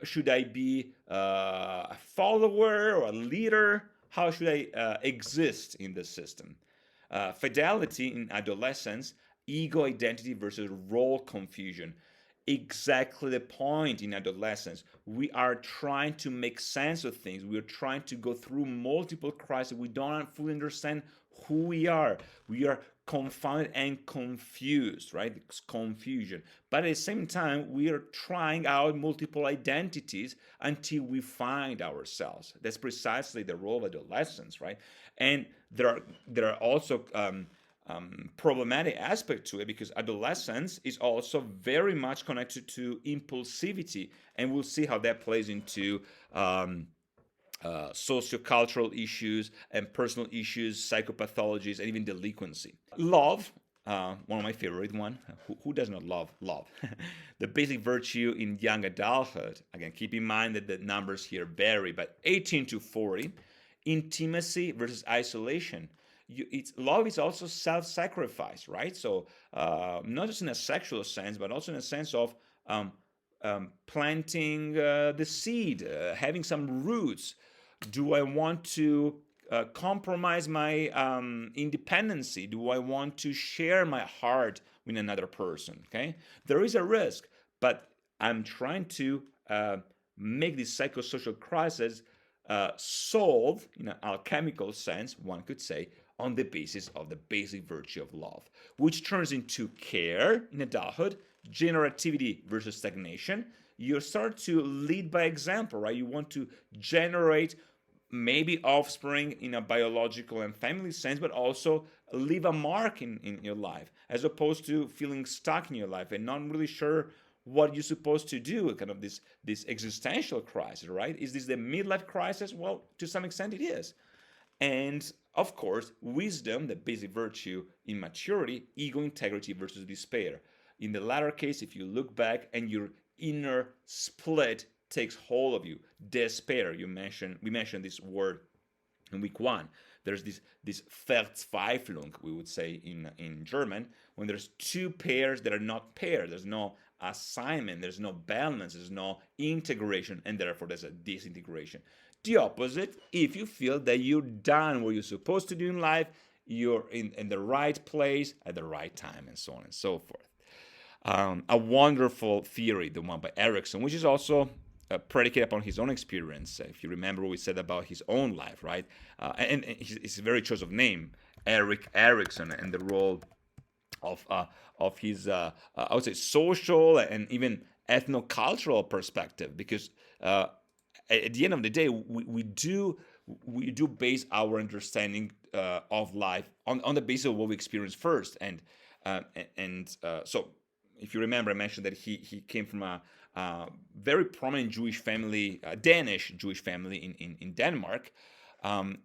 Should I be a follower or a leader? How should I exist in the system? Fidelity in adolescence, ego identity versus role confusion. Exactly the point in adolescence. We are trying to make sense of things. We are trying to go through multiple crises. We don't fully understand who we are. We are confounded and confused, right? It's confusion. But at the same time, we are trying out multiple identities until we find ourselves. That's precisely the role of adolescence, right? And there are also problematic aspect to it, because adolescence is also very much connected to impulsivity, and we'll see how that plays into sociocultural issues and personal issues, psychopathologies, and even delinquency. Love, one of my favorite one. Who does not love love? The basic virtue in young adulthood. Again, keep in mind that the numbers here vary, but 18 to 40. Intimacy versus isolation. Love is also self-sacrifice, right? So not just in a sexual sense, but also in a sense of planting the seed, having some roots. Do I want to compromise my independency? Do I want to share my heart with another person? Okay, there is a risk, but I'm trying to make this psychosocial crisis solve in an alchemical sense, one could say, on the basis of the basic virtue of love, which turns into care in adulthood, generativity versus stagnation. You start to lead by example, right? You want to generate maybe offspring in a biological and family sense, but also leave a mark in your life, as opposed to feeling stuck in your life and not really sure what you're supposed to do, kind of this existential crisis, right? Is this the midlife crisis? Well, to some extent it is. And of course, wisdom, the basic virtue in maturity, ego integrity versus despair. In the latter case, if you look back and your inner split takes hold of you, despair. We mentioned this word in week 1. There's this Verzweiflung, we would say in German, when there's two pairs that are not paired. There's no assignment, there's no balance, there's no integration, and therefore there's a disintegration. The opposite, if you feel that you're done what you're supposed to do in life, you're in the right place at the right time, and so on and so forth. A wonderful theory, the one by Erickson, which is also predicated upon his own experience. If you remember what we said about his own life, right? And his very choice of name, Erik Erikson, and the role of his, I would say, social and even ethnocultural perspective, because at the end of the day, we do base our understanding of life on the basis of what we experience first, and so if you remember, I mentioned that he came from a very prominent Jewish family, a Danish Jewish family in Denmark, and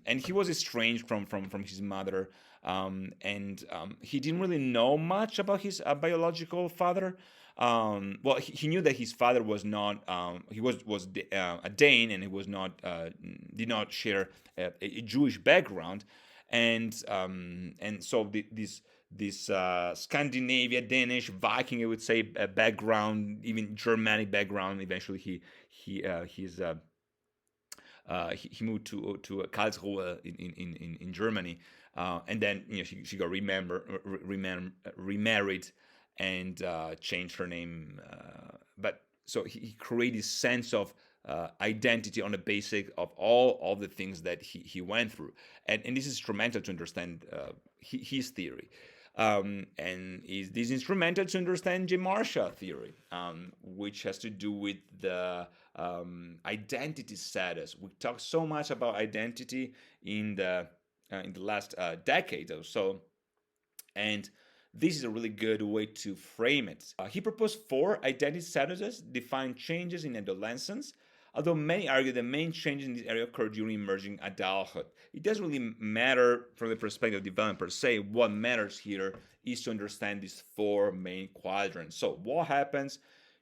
he was estranged from his mother, and he didn't really know much about his biological father. Well, he knew that his father was not he was a Dane, and he was not did not share a Jewish background, and so this Scandinavia, Danish, Viking, I would say, background, even Germanic background. Eventually, he moved to Karlsruhe in Germany, and then she got remarried and changed her name. But so he created this sense of identity on the basis of all the things that he went through, and this is instrumental to understand his theory. And this is instrumental to understand J. Marshall theory, which has to do with the identity status. We talked so much about identity in the last decade or so, and This is a really good way to frame it. He proposed 4 identity statuses, defined changes in adolescence, although many argue the main changes in this area occur during emerging adulthood. It doesn't really matter from the perspective of development per se. What matters here is to understand these 4 main quadrants. So what happens?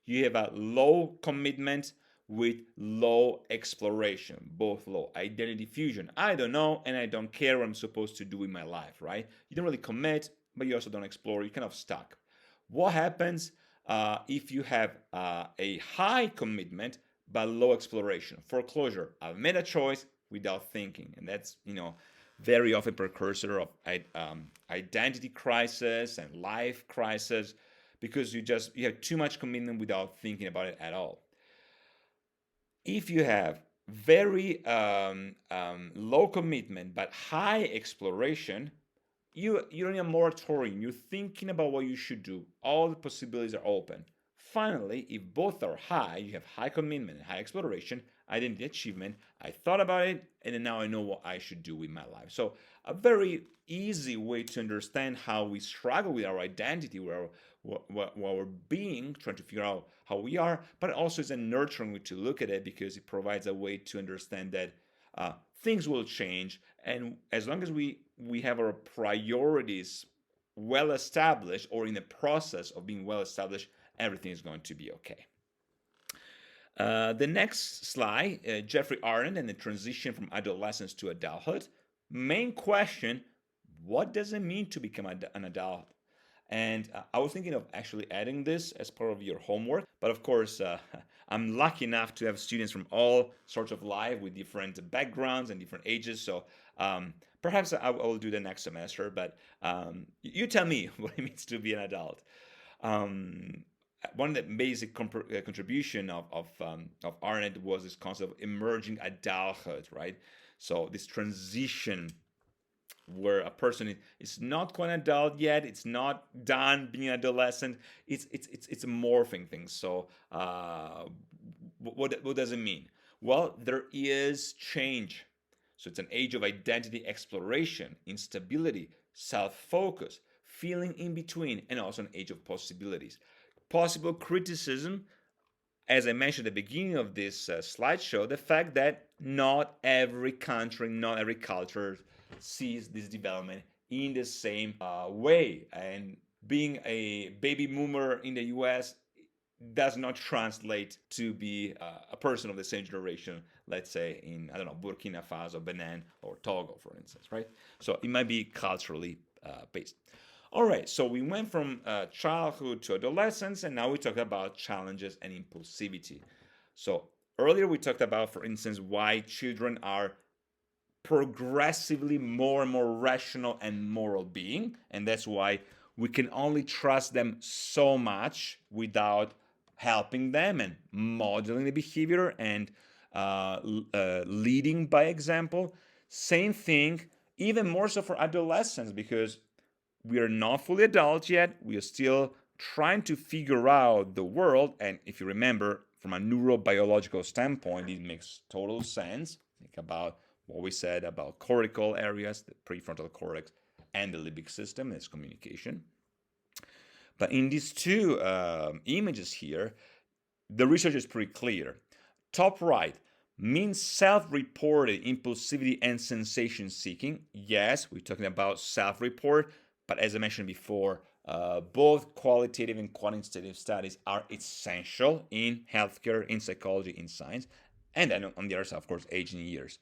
You have a low commitment with low exploration, both low. Identity fusion. I don't know and I don't care what I'm supposed to do in my life, right? You don't really commit, but you also don't explore. You're kind of stuck. What happens if you have a high commitment but low exploration? Foreclosure. I've made a choice without thinking, and that's very often precursor of identity crisis and life crisis, because you have too much commitment without thinking about it at all. If you have very low commitment but high exploration, you're in a moratorium. You're thinking about what you should do. All the possibilities are open. Finally, if both are high, you have high commitment and high exploration, identity achievement. I thought about it, and then now I know what I should do with my life. So a very easy way to understand how we struggle with our identity, what we're being, trying to figure out how we are, but also it's a nurturing way to look at it, because it provides a way to understand that things will change, and as long as we have our priorities well established or in the process of being well established, everything is going to be okay. The next slide, Jeffrey Arnott and the transition from adolescence to adulthood. Main question, what does it mean to become an adult? And I was thinking of actually adding this as part of your homework, but of course, I'm lucky enough to have students from all sorts of life with different backgrounds and different ages, so perhaps I will do the next semester, but you tell me what it means to be an adult. One of the basic contribution of Arnott was this concept of emerging adulthood, right? So this transition where a person is not quite an adult yet, it's not done being an adolescent, it's morphing things. So what does it mean? Well, there is change. So it's an age of identity exploration, instability, self-focus, feeling in between, and also an age of possibilities. Possible criticism, as I mentioned at the beginning of this slideshow, the fact that not every country, not every culture sees this development in the same way. And being a baby boomer in the US does not translate to be a person of the same generation, let's say in, I don't know, Burkina Faso, Benin, or Togo, for instance, right? So it might be culturally based. All right, so we went from childhood to adolescence, and now we talked about challenges and impulsivity. So earlier we talked about, for instance, why children are progressively more and more rational and moral being, and that's why we can only trust them so much without helping them and modeling the behavior and leading by example. Same thing, even more so for adolescents, because we are not fully adults yet. We are still trying to figure out the world. And if you remember, from a neurobiological standpoint, it makes total sense. Think about what we said about cortical areas, the prefrontal cortex, and the limbic system, as communication. But in these two images here, the research is pretty clear. Top right means self-reported impulsivity and sensation seeking. Yes, we're talking about self-report, but as I mentioned before, both qualitative and quantitative studies are essential in healthcare, in psychology, in science, and then on the other side, of course, age in years.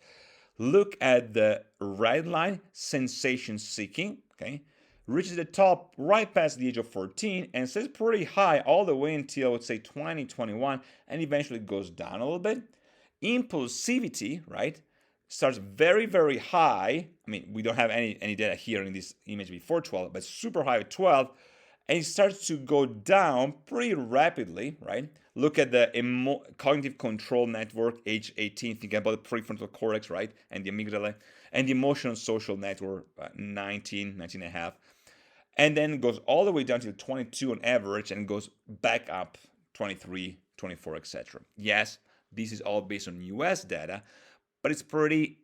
Look at the red line, sensation seeking, okay? Reaches the top right past the age of 14 and stays pretty high all the way until, let's say, 20, 21, and eventually goes down a little bit. Impulsivity, right, starts very, very high. I mean, we don't have any data here in this image before 12, but super high at 12, and it starts to go down pretty rapidly, right? Look at the cognitive control network, age 18, thinking about the prefrontal cortex, right, and the amygdala, and the emotional social network, 19 and a half, and then goes all the way down to 22 on average, and goes back up 23, 24, etc. Yes, this is all based on US data, but it's pretty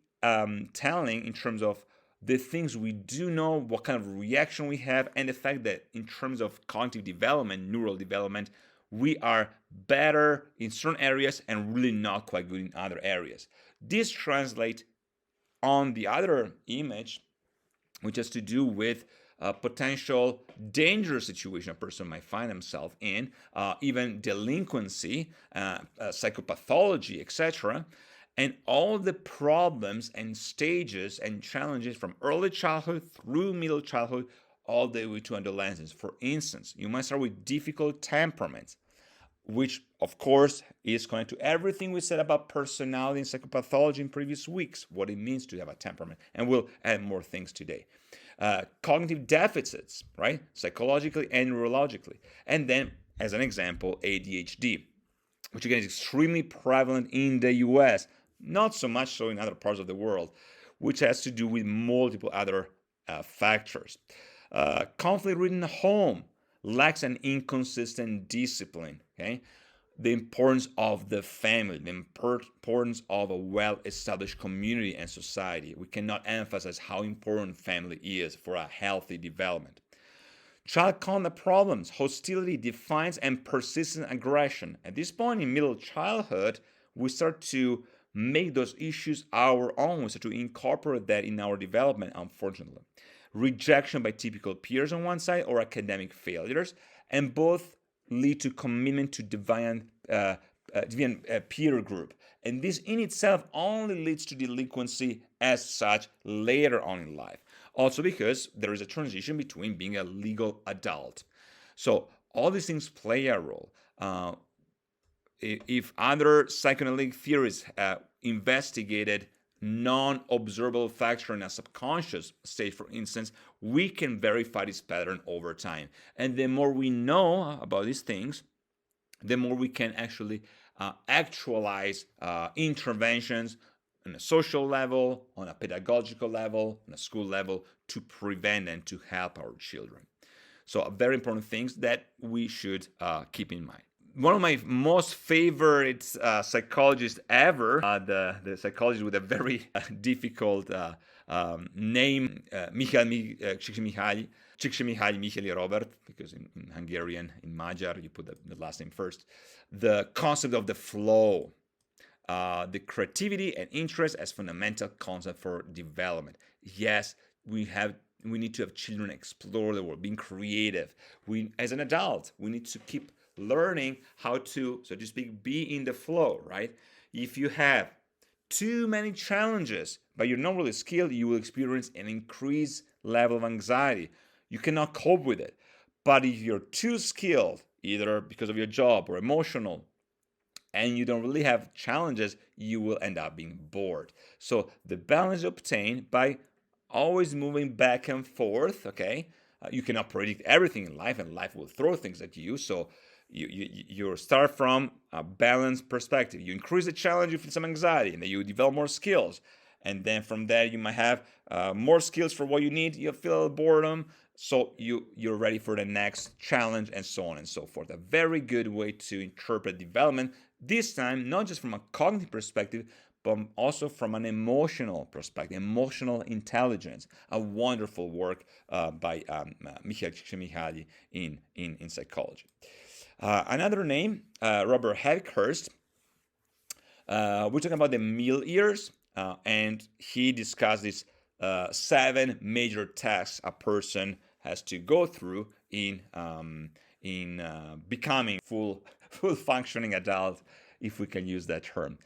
telling in terms of the things we do know, what kind of reaction we have, and the fact that in terms of cognitive development, neural development, we are better in certain areas and really not quite good in other areas. This translates on the other image, which has to do with potential dangerous situation a person might find himself in, even delinquency, psychopathology, etc., and all the problems and stages and challenges from early childhood through middle childhood all the way to adolescence. For instance, you might start with difficult temperaments, which of course is connected to everything we said about personality and psychopathology in previous weeks, what it means to have a temperament, and we'll add more things today. Cognitive deficits, right? Psychologically and neurologically. And then, as an example, ADHD, which again is extremely prevalent in the US, not so much so in other parts of the world, which has to do with multiple other factors. Conflict-ridden home, lacks an inconsistent discipline, okay? The importance of the family, the importance of a well-established community and society. We cannot emphasize how important family is for a healthy development. Child conduct problems, hostility, defiance, and persistent aggression. At this point in middle childhood, we start to make those issues our own. We start to incorporate that in our development, unfortunately. Rejection by typical peers on one side or academic failures, and both lead to commitment to deviant peer group. And this in itself only leads to delinquency as such later on in life. Also because there is a transition between being a legal adult. So all these things play a role. If other psychoanalytic theories investigated non-observable factor in a subconscious state, for instance, we can verify this pattern over time. And the more we know about these things, the more we can actually actualize interventions on a social level, on a pedagogical level, on a school level, to prevent and to help our children. So very important things that we should keep in mind. One of my most favorite psychologists ever, the psychologist with a very difficult name, Csikszentmihalyi Robert, because in Hungarian, in Magyar, you put the last name first. The concept of the flow, the creativity and interest as fundamental concept for development. Yes, we need to have children explore the world, being creative. As an adult, we need to keep learning how to, so to speak, be in the flow, right? If you have too many challenges, but you're not really skilled, you will experience an increased level of anxiety. You cannot cope with it. But if you're too skilled, either because of your job or emotional, and you don't really have challenges, you will end up being bored. So the balance is obtained by always moving back and forth, okay? You cannot predict everything in life, and life will throw things at you. So you start from a balanced perspective. You increase the challenge, you feel some anxiety, and then you develop more skills. And then from there, you might have more skills for what you need. You feel boredom, so you're ready for the next challenge, and so on and so forth. A very good way to interpret development, this time not just from a cognitive perspective, but also from an emotional perspective, emotional intelligence. A wonderful work by Michael Csikszentmihalyi in psychology. Another name, Robert Heckhurst. We're talking about the middle years, and he discussed these 7 major tasks a person has to go through in becoming full functioning adult, if we can use that term.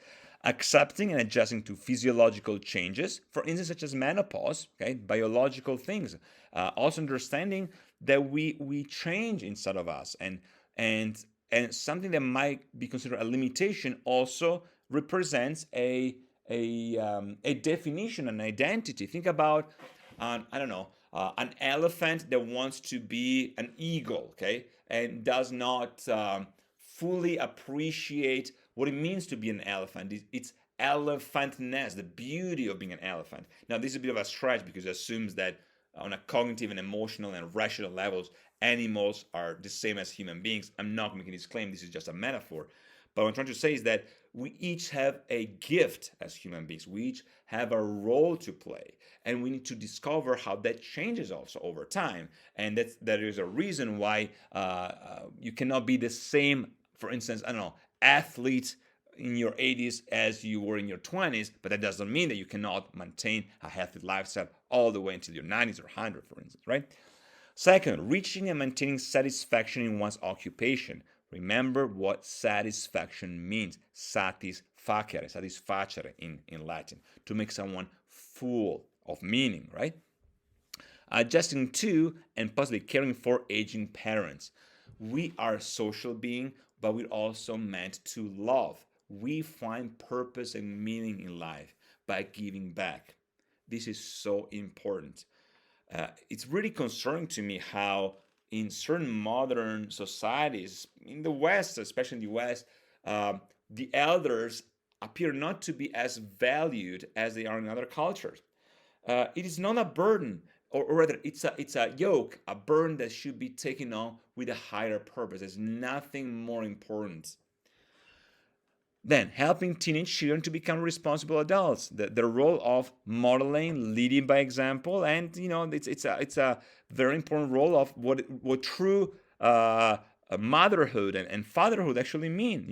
Accepting and adjusting to physiological changes, for instance, such as menopause, okay, biological things. Also understanding that we change inside of us, and something that might be considered a limitation also represents a definition, an identity. Think about, I don't know, an elephant that wants to be an eagle, okay, and does not fully appreciate what it means to be an elephant. It's elephantness, the beauty of being an elephant. Now, this is a bit of a stretch because it assumes that on a cognitive and emotional and rational levels, animals are the same as human beings. I'm not making this claim. This is just a metaphor. But what I'm trying to say is that we each have a gift as human beings. We each have a role to play, and we need to discover how that changes also over time. And that is a reason why you cannot be the same, for instance, I don't know, athlete in your 80s as you were in your 20s, but that doesn't mean that you cannot maintain a healthy lifestyle all the way until your 90s or 100, for instance, right? Second, reaching and maintaining satisfaction in one's occupation. Remember what satisfaction means. Satisfacere in Latin, to make someone full of meaning, right? Adjusting to and possibly caring for aging parents. We are a social being, but we're also meant to love. We find purpose and meaning in life by giving back. This is so important. It's really concerning to me how in certain modern societies, in the West, especially in the West, the elders appear not to be as valued as they are in other cultures. It is not a burden, or rather, it's a yoke, a burden that should be taken on with a higher purpose. There's nothing more important. Then, helping teenage children to become responsible adults. The role of modeling, leading by example, and it's a very important role of what true motherhood and fatherhood actually mean.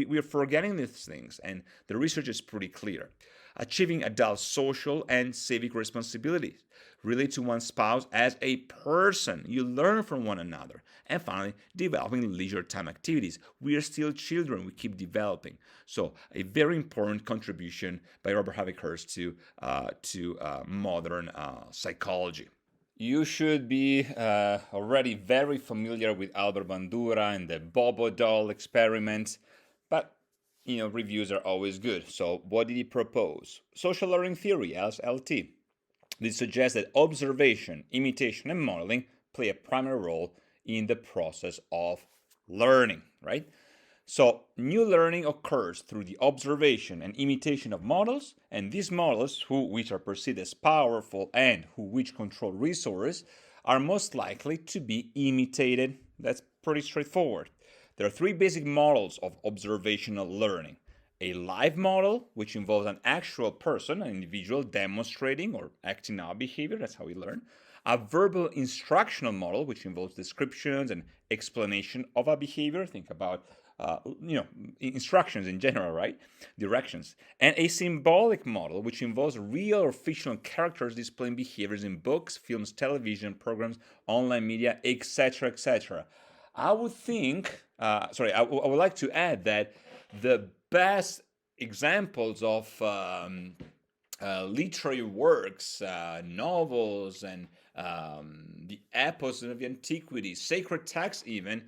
We are forgetting these things, and the research is pretty clear. Achieving adult social and civic responsibilities. Relate to one's spouse as a person. You learn from one another. And finally, developing leisure time activities. We are still children. We keep developing. So, a very important contribution by Robert Havikhurst to modern psychology. You should be already very familiar with Albert Bandura and the Bobo doll experiment, but reviews are always good. So, what did he propose? Social learning theory, SLT. This suggests that observation, imitation, and modeling play a primary role in the process of learning, right? So, new learning occurs through the observation and imitation of models, and these models, which are perceived as powerful and which control resources, are most likely to be imitated. That's pretty straightforward. There are three basic models of observational learning. A live model, which involves an actual person, an individual demonstrating or acting out behavior. That's how we learn. A verbal instructional model, which involves descriptions and explanation of a behavior. Think about instructions in general, right? Directions. And a symbolic model, which involves real or fictional characters displaying behaviors in books, films, television programs, online media, etc., etc. I would like to add that the best examples of literary works, novels, and the epos of the antiquity, sacred texts even,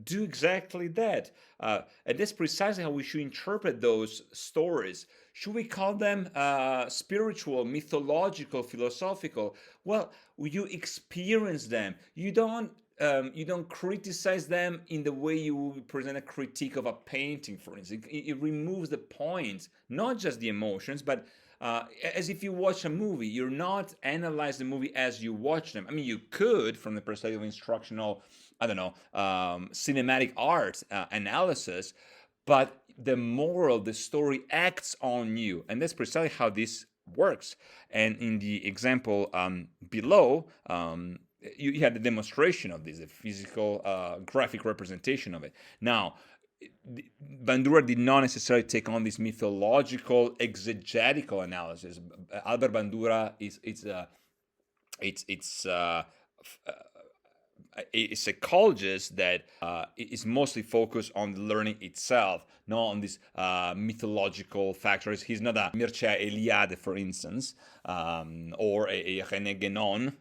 do exactly that. And that's precisely how we should interpret those stories. Should we call them spiritual, mythological, philosophical? Well, you experience them. You don't criticize them in the way you would present a critique of a painting, for instance. It removes the point, not just the emotions, but as if you watch a movie. You're not analyzing the movie as you watch them. I mean, you could from the perspective of instructional, cinematic art analysis, but the moral, the story acts on you. And that's precisely how this works. And in the example below, you had the demonstration of this, a physical graphic representation of it. Now, Bandura did not necessarily take on this mythological exegetical analysis. Albert Bandura it's a psychologist that is mostly focused on the learning itself, not on these mythological factors. He's not a Mircea Eliade, for instance, or a René Guénon.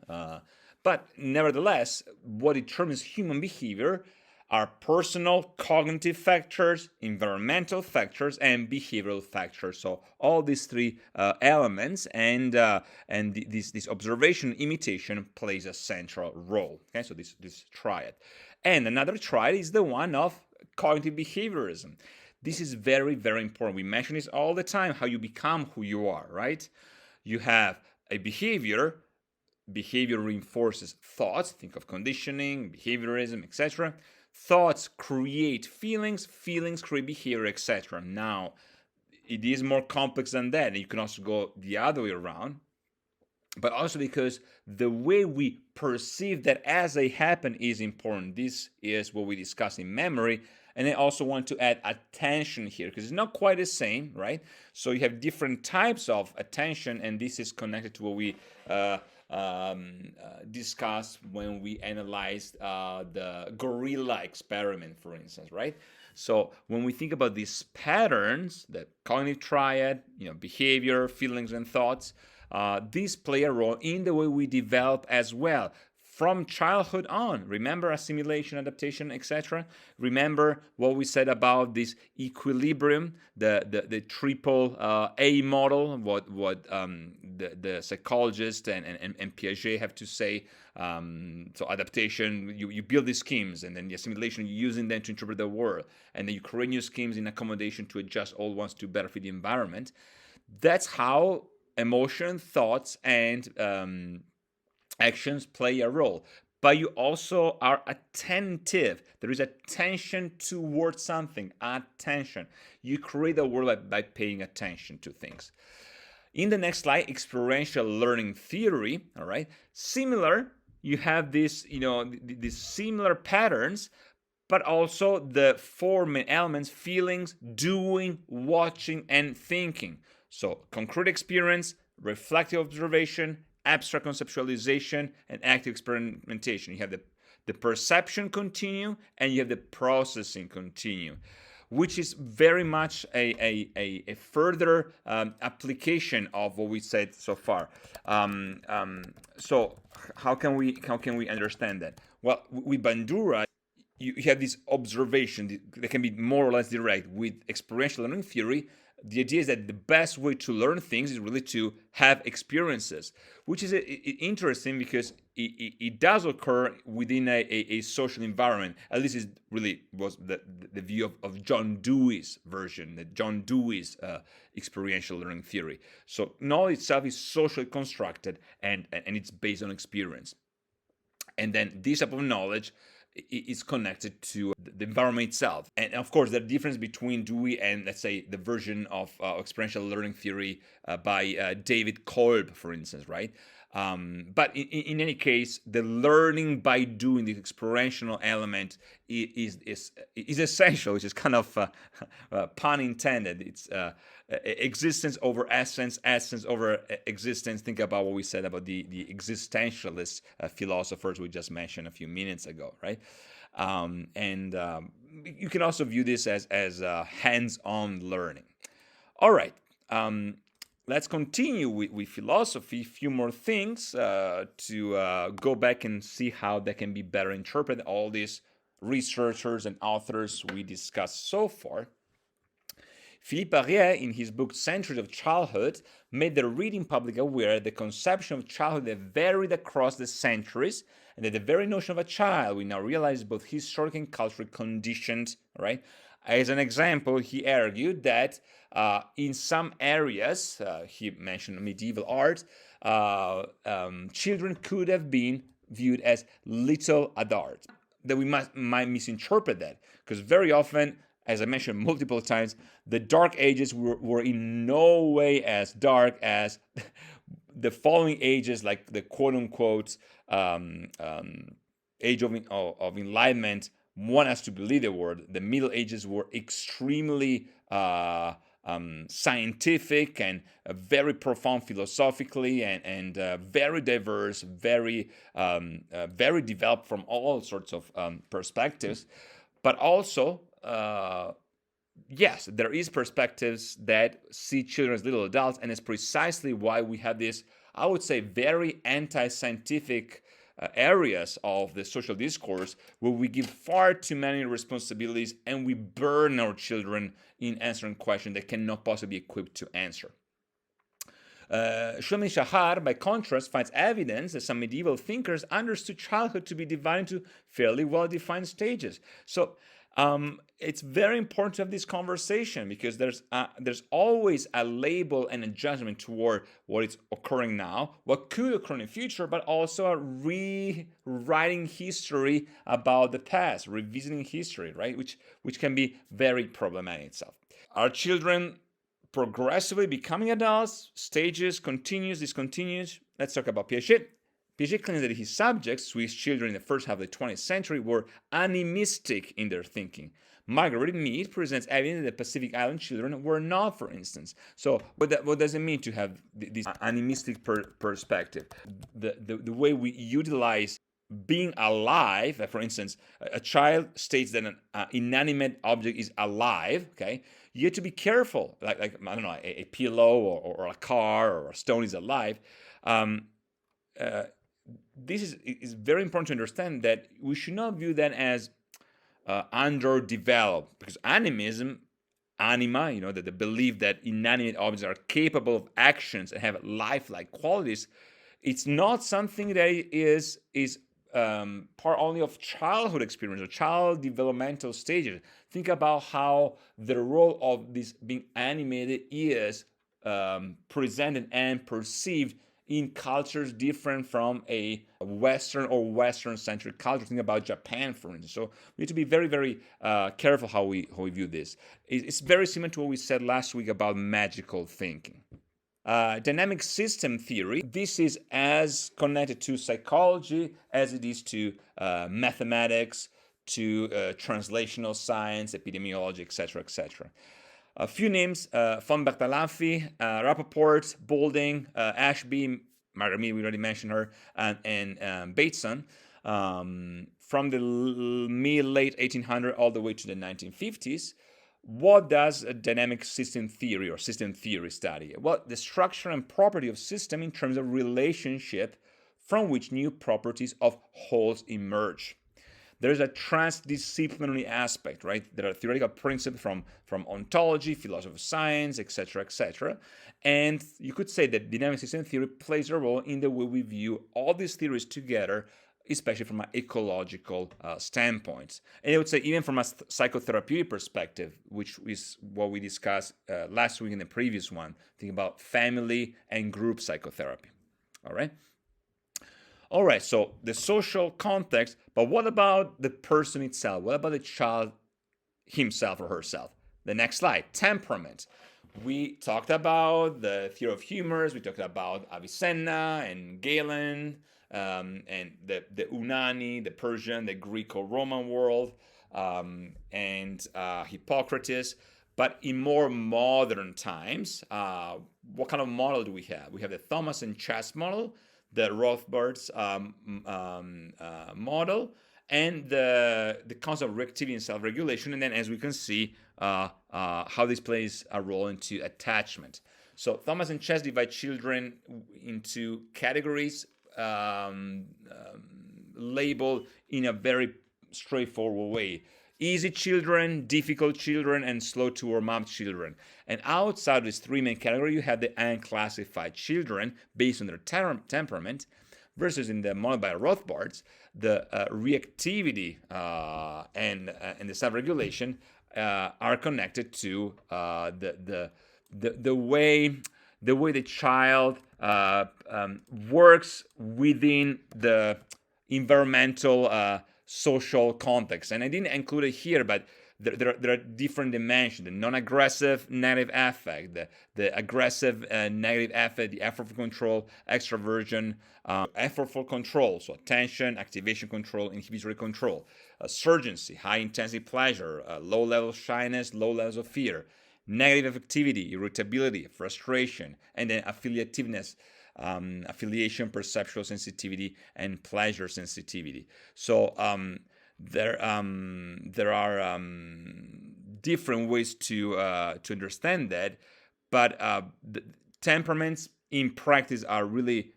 But nevertheless, what determines human behavior are personal cognitive factors, environmental factors, and behavioral factors. So all these three elements and this observation imitation plays a central role. Okay, so this triad. And another triad is the one of cognitive behaviorism. This is very, very important. We mention this all the time, how you become who you are, right? You have a behavior. Behavior reinforces thoughts. Think of conditioning, behaviorism, etc. Thoughts create feelings, feelings create behavior, etc. Now, it is more complex than that. And you can also go the other way around, but also because the way we perceive that as they happen is important. This is what we discuss in memory. And I also want to add attention here because it's not quite the same, right? So you have different types of attention, and this is connected to what we discussed when we analyzed the gorilla experiment, for instance, right? So when we think about these patterns, the cognitive triad, behavior, feelings, and thoughts, these play a role in the way we develop as well from childhood on. Remember assimilation, adaptation, etc. Remember what we said about this equilibrium, the triple A model, what the psychologist and Piaget have to say. So adaptation, you build these schemes, and then the assimilation, you're using them to interpret the world, and then you create new schemes in accommodation to adjust old ones to better fit the environment. That's how emotion, thoughts, and actions play a role. But you also are attentive. There is attention towards something. Attention. You create the world by paying attention to things. In the next slide, experiential learning theory. All right. Similar. You have these similar patterns, but also the four main elements: feelings, doing, watching, and thinking. So concrete experience, reflective observation, abstract conceptualization, and active experimentation. You have the perception continue, and you have the processing continue, which is very much a further application of what we said so far. So how can we understand that? Well, with Bandura, you have this observation that can be more or less direct. With experiential learning theory, the idea is that the best way to learn things is really to have experiences, which is interesting because it does occur within a social environment. At least it really was the view of John Dewey's version, John Dewey's experiential learning theory. So knowledge itself is socially constructed, and it's based on experience. And then this type of knowledge is connected to the environment itself. And of course, the difference between Dewey and, let's say, the version of experiential learning theory by David Kolb, for instance, right? But in any case, the learning by doing, the experiential element is essential, which is kind of pun intended. It's existence over essence, essence over existence. Think about what we said about the existentialist philosophers we just mentioned a few minutes ago, right? And you can also view this as hands-on learning. All right. Let's continue with philosophy. A few more things to go back and see how that can be better interpreted. All these researchers and authors we discussed so far. Philippe Ariès, in his book Centuries of Childhood, made the reading public aware that the conception of childhood that varied across the centuries, and that the very notion of a child we now realize is both historic and culturally conditioned, right? As an example, he argued that in some areas, he mentioned medieval art, children could have been viewed as little adults. That we might misinterpret that, because very often, as I mentioned multiple times, the Dark Ages were in no way as dark as the following ages, like the quote-unquote age of enlightenment. One has to believe the word. The Middle Ages were extremely scientific and very profound philosophically, and very diverse, very developed from all sorts of perspectives. But also, yes, there is perspectives that see children as little adults, and it's precisely why we have this, I would say, very anti-scientific areas of the social discourse where we give far too many responsibilities and we burn our children in answering questions they cannot possibly be equipped to answer. Shlomi Shahar, by contrast, finds evidence that some medieval thinkers understood childhood to be divided into fairly well-defined stages. So it's very important to have this conversation, because there's always a label and a judgment toward what is occurring now, what could occur in the future, but also a rewriting history about the past, revisiting history, right? Which can be very problematic itself. Our children progressively becoming adults, stages, continues, discontinues. Let's talk about Piaget. Piaget claims that his subjects, Swiss children in the first half of the 20th century, were animistic in their thinking. Margaret Mead presents evidence that Pacific Island children were not, for instance. So what does it mean to have this animistic perspective? The way we utilize being alive, for instance, a child states that an inanimate object is alive, okay? You have to be careful, like I don't know, a pillow or a car or a stone is alive. This is very important to understand that we should not view that as underdeveloped, because animism, anima, the belief that inanimate objects are capable of actions and have lifelike qualities, it's not something that is part only of childhood experience or child developmental stages. Think about how the role of this being animated is presented and perceived in cultures different from a Western or Western-centric culture. Think about Japan, for instance. So we need to be very, very careful how we view this. It's very similar to what we said last week about magical thinking. Dynamic system theory, this is as connected to psychology as it is to mathematics, to translational science, epidemiology, etc., etc. A few names: von Bertalanffy, Rappaport, Boulding, Ashby, Margaret Mead, we already mentioned her, and Bateson, from the mid-late 1800s all the way to the 1950s. What does a dynamic system theory or system theory study? Well, the structure and property of system in terms of relationship from which new properties of wholes emerge. There's a transdisciplinary aspect, right? There are theoretical principles from ontology, philosophy of science, etc., etc. And you could say that dynamic system theory plays a role in the way we view all these theories together, especially from an ecological standpoint. And I would say even from a psychotherapeutic perspective, which is what we discussed last week in the previous one, think about family and group psychotherapy, all right? All right, so the social context, but what about the person itself? What about the child himself or herself? The next slide, temperament. We talked about the theory of humors. We talked about Avicenna and Galen, and the Unani, the Persian, the Greco-Roman world, and Hippocrates. But in more modern times, what kind of model do we have? We have the Thomas and Chess model, the Rothbard's model, and the concept of reactivity and self-regulation. And then, as we can see, how this plays a role into attachment. So Thomas and Chess divide children into categories labeled in a very straightforward way. Easy children, difficult children, and slow to warm up children. And outside these three main categories, you have the unclassified children based on their temperament, versus in the model by Rothbard's, the reactivity and the self-regulation are connected to the way the child works within the environmental social context. And I didn't include it here, but there are different dimensions: the non-aggressive negative affect, the aggressive negative affect, the effort for control, extroversion, effort for control, so attention, activation control, inhibitory control, surgency, high intensity pleasure, low level of shyness, low levels of fear, negative affectivity, irritability, frustration, and then affiliativeness, affiliation, perceptual sensitivity, and pleasure sensitivity. So there are different ways to understand that, but the temperaments in practice are really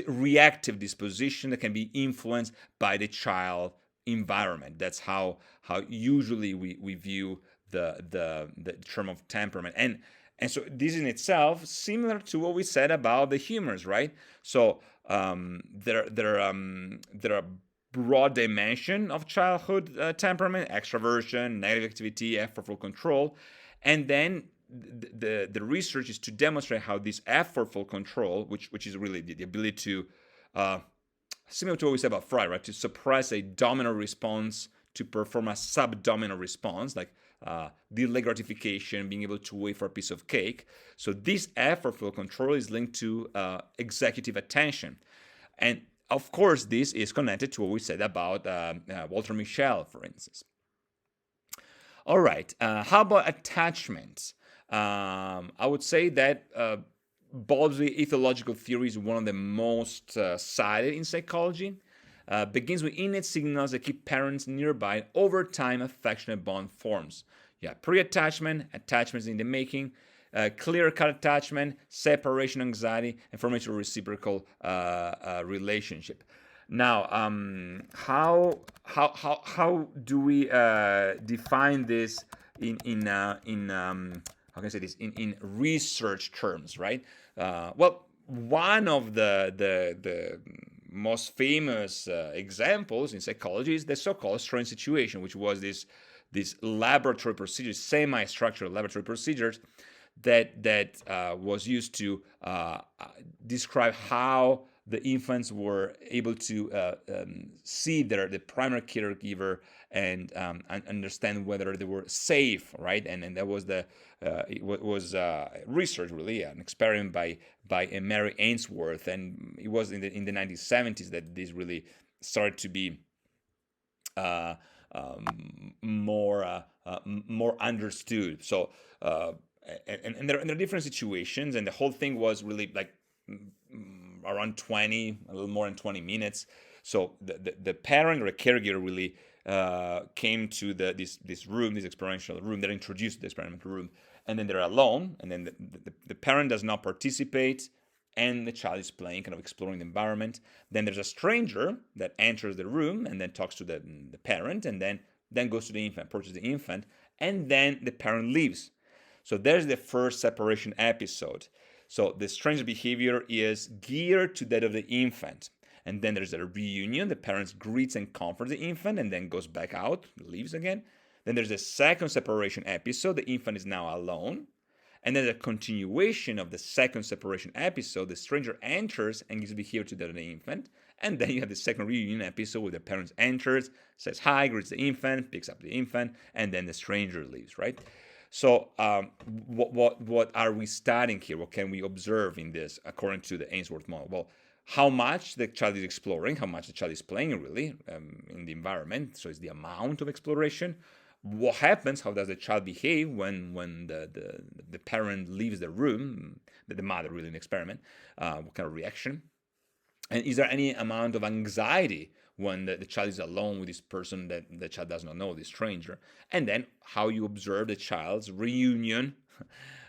reactive disposition that can be influenced by the child environment. That's how usually we view the term of temperament. And so this in itself, similar to what we said about the humors, right? So there are broad dimension of childhood temperament: extroversion, negative activity, effort for control, and then the research is to demonstrate how this effortful control, which is really the ability to, similar to what we said about Freud, right, to suppress a dominant response to perform a subdominant response, like delayed gratification, being able to wait for a piece of cake. So this effort flow control is linked to executive attention. And of course, this is connected to what we said about Walter Mischel, for instance. All right, how about attachment? I would say that Bowlby's ethological theory is one of the most cited in psychology. Begins with innate signals that keep parents nearby, and over time, affectionate bond forms. Yeah, pre-attachment, attachments in the making, clear-cut attachment, separation anxiety, and formation of reciprocal relationship. Now, how do we define this in how can I say this in research terms, right? Well, one of the most famous examples in psychology is the so-called strange situation, which was this laboratory procedures, semi-structured laboratory procedures that was used to describe how the infants were able to see the primary caregiver and understand whether they were safe, right? And that was it was research, really, an experiment by Mary Ainsworth, and it was in the 1970s that this really started to be more understood. So and there are different situations, and the whole thing was really like around 20, a little more than 20 minutes. So the parent or a caregiver really came to this room, this experiential room that introduced the experimental room, and then they're alone, and then the parent does not participate, and the child is playing, kind of exploring the environment. Then there's a stranger that enters the room and then talks to the parent, and then goes to the infant, approaches the infant, and then the parent leaves. So there's the first separation episode. So the strange behavior is geared to that of the infant. And then there's a reunion. The parents greets and comforts the infant and then goes back out, leaves again. Then there's a second separation episode. The infant is now alone. And then the continuation of the second separation episode, the stranger enters and gives behavior to that of the infant. And then you have the second reunion episode where the parents enters, says hi, greets the infant, picks up the infant, and then the stranger leaves, right? So what are we studying here? What can we observe in this according to the Ainsworth model? Well, how much the child is exploring, how much the child is playing really in the environment. So it's the amount of exploration. What happens, how does the child behave when the parent leaves the room, the mother really in the experiment, what kind of reaction? And is there any amount of anxiety when the child is alone with this person that the child does not know, this stranger? And then how you observe the child's reunion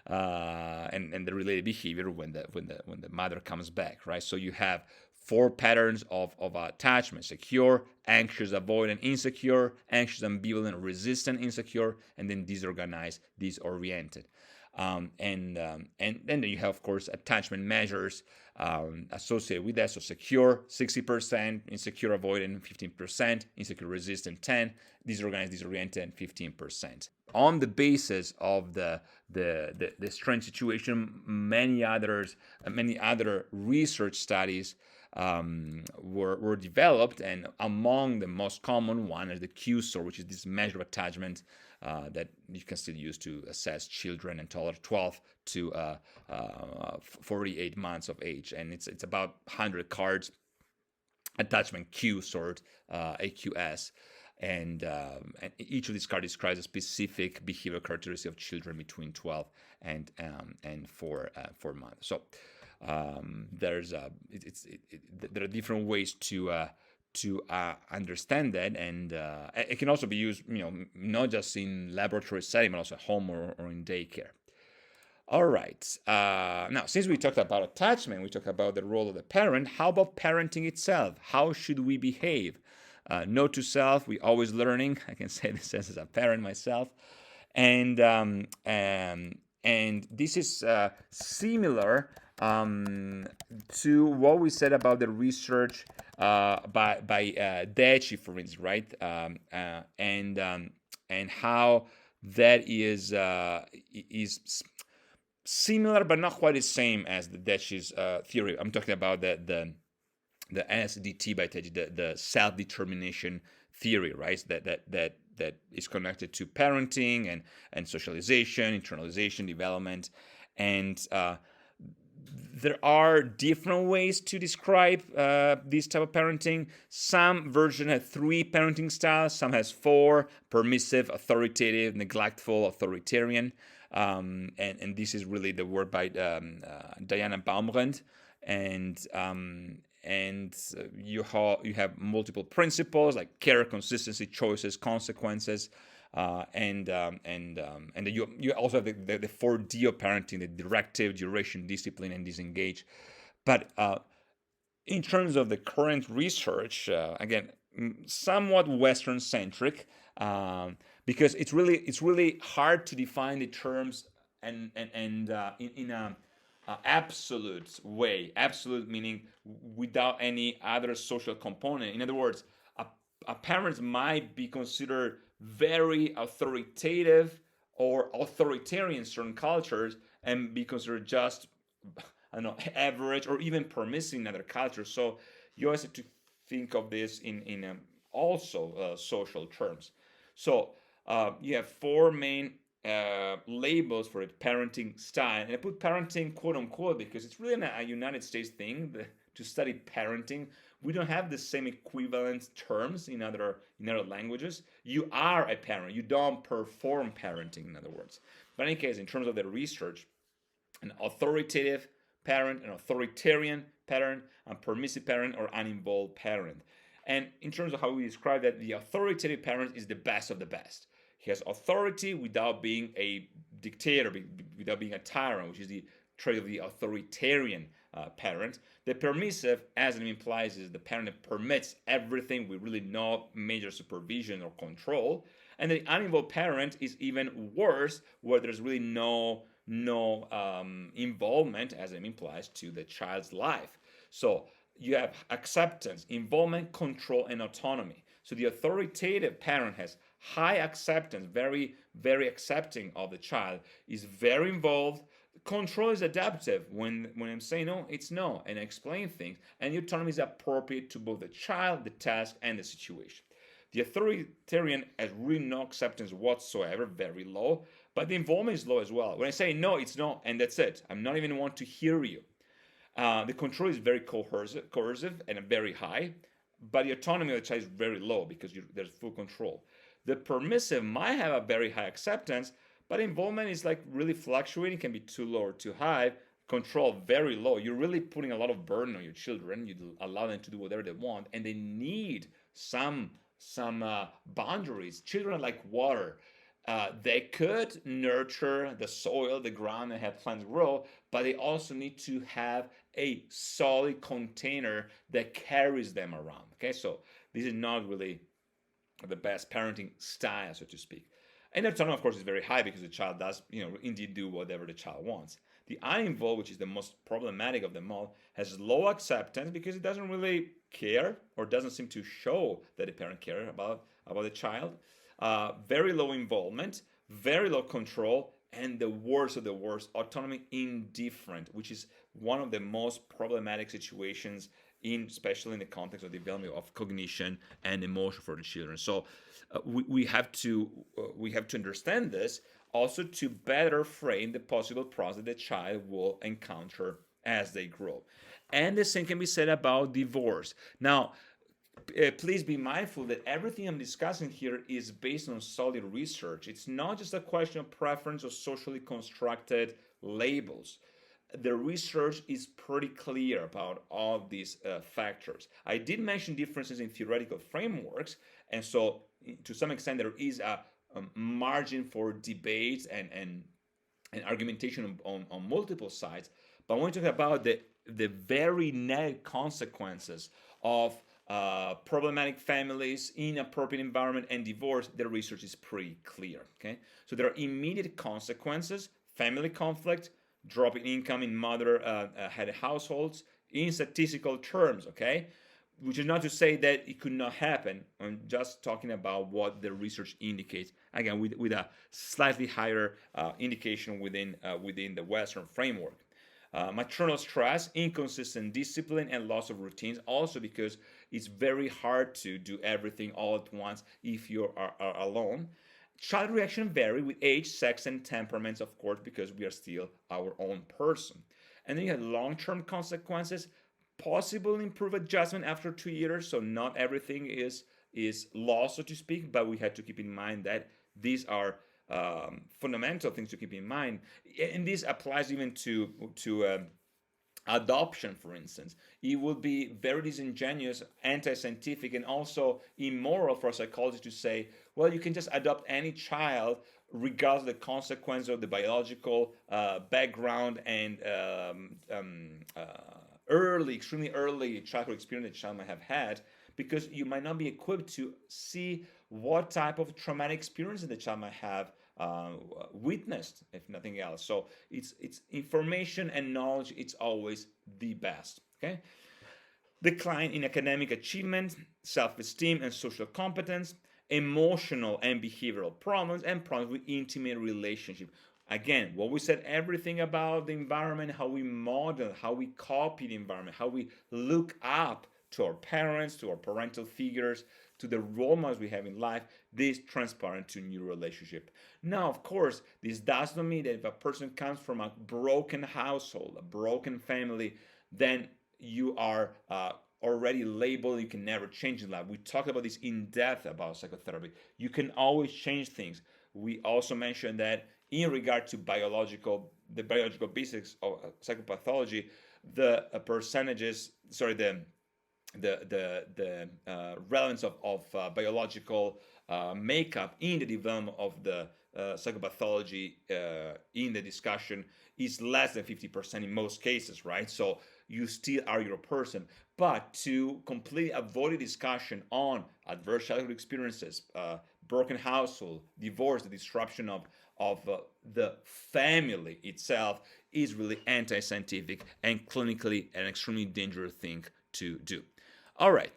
and the related behavior when the mother comes back, right? So you have 4 patterns of attachment: secure, anxious, avoidant, insecure, anxious, ambivalent, resistant, insecure, and then disorganized, disoriented. And then you have, of course, attachment measures associated with that. So secure, 60%, insecure, avoidant, 15%, insecure, resistant, 10%, disorganized, disoriented, 15%. On the basis of the strange situation, many other research studies were developed, and among the most common one is the Q-score, which is this measure of attachment that you can still use to assess children and toddlers 12 to 48 months of age, and it's about 100 cards, attachment Q-sort, AQS. And each of these cards describes a specific behavioral characteristic of children between 12 and 4 months. So there are different ways to understand that, and it can also be used, not just in laboratory setting, but also at home or in daycare. All right. Now, since we talked about attachment, we talked about the role of the parent. How about parenting itself? How should we behave? Note to self: we always learning. I can say this as a parent myself, and this is similar to what we said about the research by Decci, for instance, right? And how that is similar but not quite the same as the Decci's theory. I'm talking about the SDT by Decci, the self-determination theory, right? That that is connected to parenting and socialization, internalization, development, and there are different ways to describe this type of parenting. Some version have 3 parenting styles, some has 4: permissive, authoritative, neglectful, authoritarian. And this is really the work by Diana Baumrind. And you have multiple principles like care, consistency, choices, consequences. And you also have the 4D of parenting: the directive, duration, discipline, and disengage. But in terms of the current research, again, somewhat Western centric, because it's really hard to define the terms and in a absolute way. Absolute meaning without any other social component. In other words, a parent might be considered very authoritative or authoritarian in certain cultures and be considered just, I don't know, average or even permissive in other cultures. So you always have to think of this in also social terms. So you have 4 main labels for a parenting style, and I put parenting quote unquote because it's really a United States thing to study parenting. We don't have the same equivalent terms in other languages. You are a parent. You don't perform parenting, in other words. But in any case, in terms of the research, an authoritative parent, an authoritarian parent, a permissive parent, or uninvolved parent. And in terms of how we describe that, the authoritative parent is the best of the best. He has authority without being a dictator, without being a tyrant, which is the trait of the authoritarian parent. The permissive, as it implies, is the parent that permits everything with really no major supervision or control. And the uninvolved parent is even worse, where there's really no involvement, as it implies, to the child's life. So you have acceptance, involvement, control, and autonomy. So the authoritative parent has high acceptance, very, very accepting of the child, is very involved. Control is adaptive. When I'm saying no, it's no, and I explain things. And the autonomy is appropriate to both the child, the task, and the situation. The authoritarian has really no acceptance whatsoever, very low, but the involvement is low as well. When I say no, it's no, and that's it. I'm not even want to hear you. The control is very coercive and very high, but the autonomy of the child is very low because there's full control. The permissive might have a very high acceptance, but involvement is like really fluctuating, can be too low or too high. Control very low. You're really putting a lot of burden on your children. You allow them to do whatever they want, and they need some boundaries. Children are like water. They could nurture the soil, the ground, and have plants grow, but they also need to have a solid container that carries them around. Okay, so this is not really the best parenting style, so to speak. And the autonomy, of course, is very high because the child does, indeed do whatever the child wants. The uninvolved, which is the most problematic of them all, has low acceptance because it doesn't really care or doesn't seem to show that the parent cares about the child. Very low involvement, very low control, and the worst of the worst, autonomy indifferent, which is one of the most problematic situations especially in the context of development of cognition and emotion for the children. So we have to understand this also to better frame the possible problems that the child will encounter as they grow. And the same can be said about divorce. Now, please be mindful that everything I'm discussing here is based on solid research. It's not just a question of preference or socially constructed labels. The research is pretty clear about all these factors. I did mention differences in theoretical frameworks, and so to some extent there is a margin for debate and argumentation on multiple sides. But when we talk about the very negative consequences of problematic families, inappropriate environment, and divorce, the research is pretty clear. Okay, so there are immediate consequences: family conflict, drop in income in mother-head households, in statistical terms. Okay, which is not to say that it could not happen. I'm just talking about what the research indicates. Again, with a slightly higher indication within the Western framework. Maternal stress, inconsistent discipline, and loss of routines. Also, because it's very hard to do everything all at once if you are alone. Child reaction vary with age, sex, and temperaments, of course, because we are still our own person. And then you have long-term consequences, possible improved adjustment after 2 years. So not everything is lost, so to speak, but we have to keep in mind that these are fundamental things to keep in mind, and this applies even to adoption, for instance. It would be very disingenuous, anti-scientific, and also immoral for a psychologist to say, well, you can just adopt any child regardless of the consequence of the biological background and extremely early childhood experience the child might have had, because you might not be equipped to see what type of traumatic experiences the child might have witnessed, if nothing else. So it's information and knowledge. It's always the best. Okay. Decline in academic achievement, self-esteem, and social competence, emotional and behavioral problems, and problems with intimate relationship. Again, what we said, everything about the environment, how we model, how we copy the environment, how we look up to our parents, to our parental figures, to the role models we have in life, this transparent to new relationship. Now, of course, this does not mean that if a person comes from a broken household, a broken family, then you are already labeled, you can never change in life. We talked about this in depth about psychotherapy. You can always change things. We also mentioned that in regard to the biological basics of psychopathology, the percentages, sorry, the relevance of biological makeup in the development of the psychopathology in the discussion is less than 50% in most cases, right? So you still are your person. But to completely avoid a discussion on adverse childhood experiences, broken household, divorce, the disruption of the family itself is really anti-scientific and clinically an extremely dangerous thing to do. All right,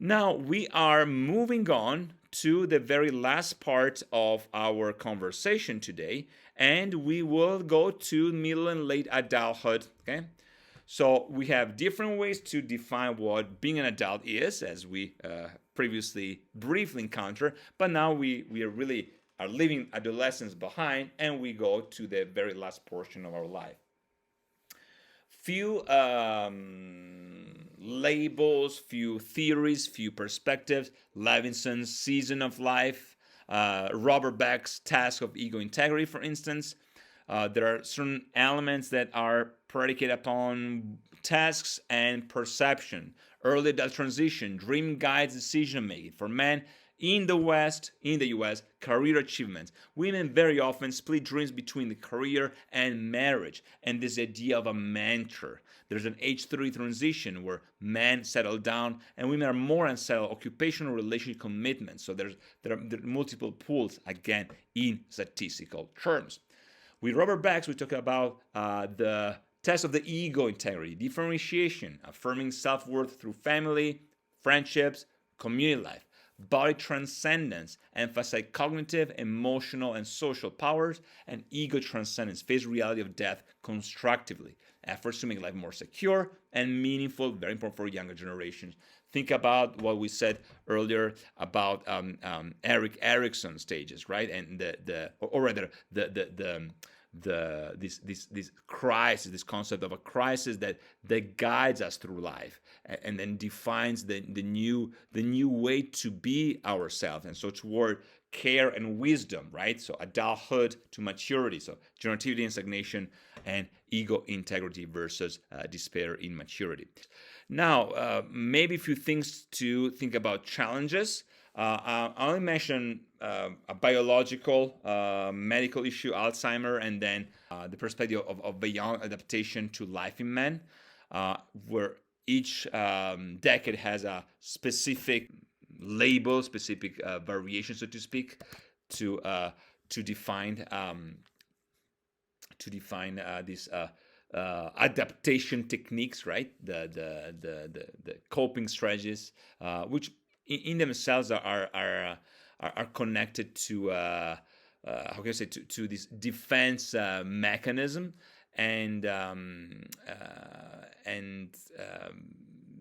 now we are moving on to the very last part of our conversation today, and we will go to middle and late adulthood. Okay, so we have different ways to define what being an adult is, as we previously briefly encountered, but now we are really are leaving adolescence behind, and we go to the very last portion of our life. Few labels, few theories, few perspectives. Levinson's Season of Life, Robert Beck's Task of Ego Integrity, for instance. There are certain elements that are predicated upon tasks and perception. Early adult transition, dream guides decision making. For men, in the US, career achievements. Women very often split dreams between the career and marriage, and this idea of a mentor. There's an age 30 transition where men settle down and women are more unsettled, occupational relationship commitments. So there are multiple pools, again, in statistical terms. With Robert Beck, we talk about the test of the ego integrity, differentiation, affirming self-worth through family, friendships, community life. Body transcendence, emphasize cognitive, emotional, and social powers, and ego transcendence, face reality of death constructively. Efforts to make life more secure and meaningful, very important for younger generations. Think about what we said earlier about Erik Erikson stages, right? And this crisis, this concept of a crisis that guides us through life and then defines the new way to be ourselves, and so toward care and wisdom, right? So adulthood to maturity, so generativity and stagnation, and ego integrity versus despair in maturity. Now, maybe a few things to think about challenges. I only mention a biological, medical issue, Alzheimer, and then the perspective of beyond adaptation to life in men, where each decade has a specific label, specific variation, so to speak, to define these adaptation techniques, right? The coping strategies, which in themselves are connected to how can I say to this defense mechanism, In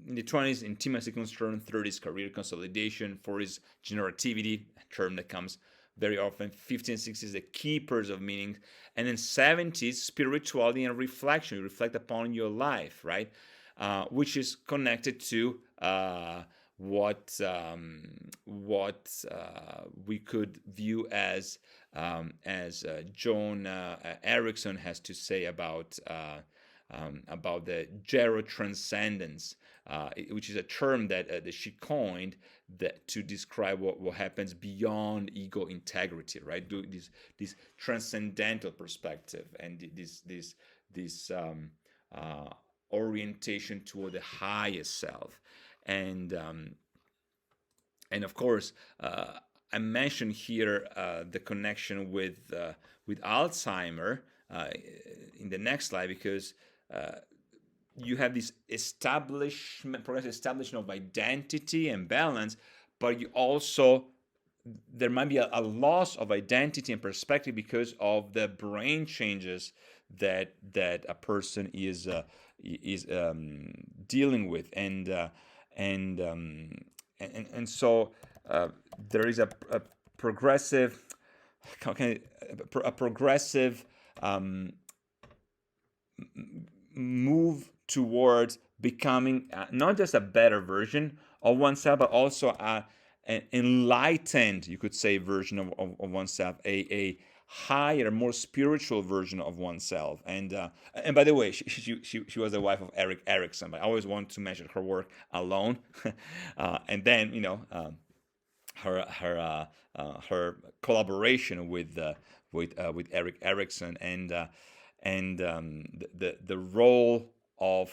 the 20s, intimacy concern, 30s, career consolidation, 40s, generativity, a term that comes very often, 50s and 60s, the keepers of meaning, and then 70s, spirituality and reflection. You reflect upon your life, right? Which is connected to what we could view as John Erickson has to say about the gerotranscendence, which is a term that she coined to describe what happens beyond ego integrity, right? This transcendental perspective and this orientation toward the highest self, and of course, I mentioned here the connection with Alzheimer in the next slide, because you have this progressive establishment of identity and balance, but you also, there might be a loss of identity and perspective because of the brain changes that a person is dealing with, and so there is a progressive move towards becoming not just a better version of oneself, but also an enlightened, you could say, version of oneself, a higher, more spiritual version of oneself. And by the way, she was the wife of Erik Erikson, but I always want to mention her work alone, and then her collaboration with Erik Erikson, and the role of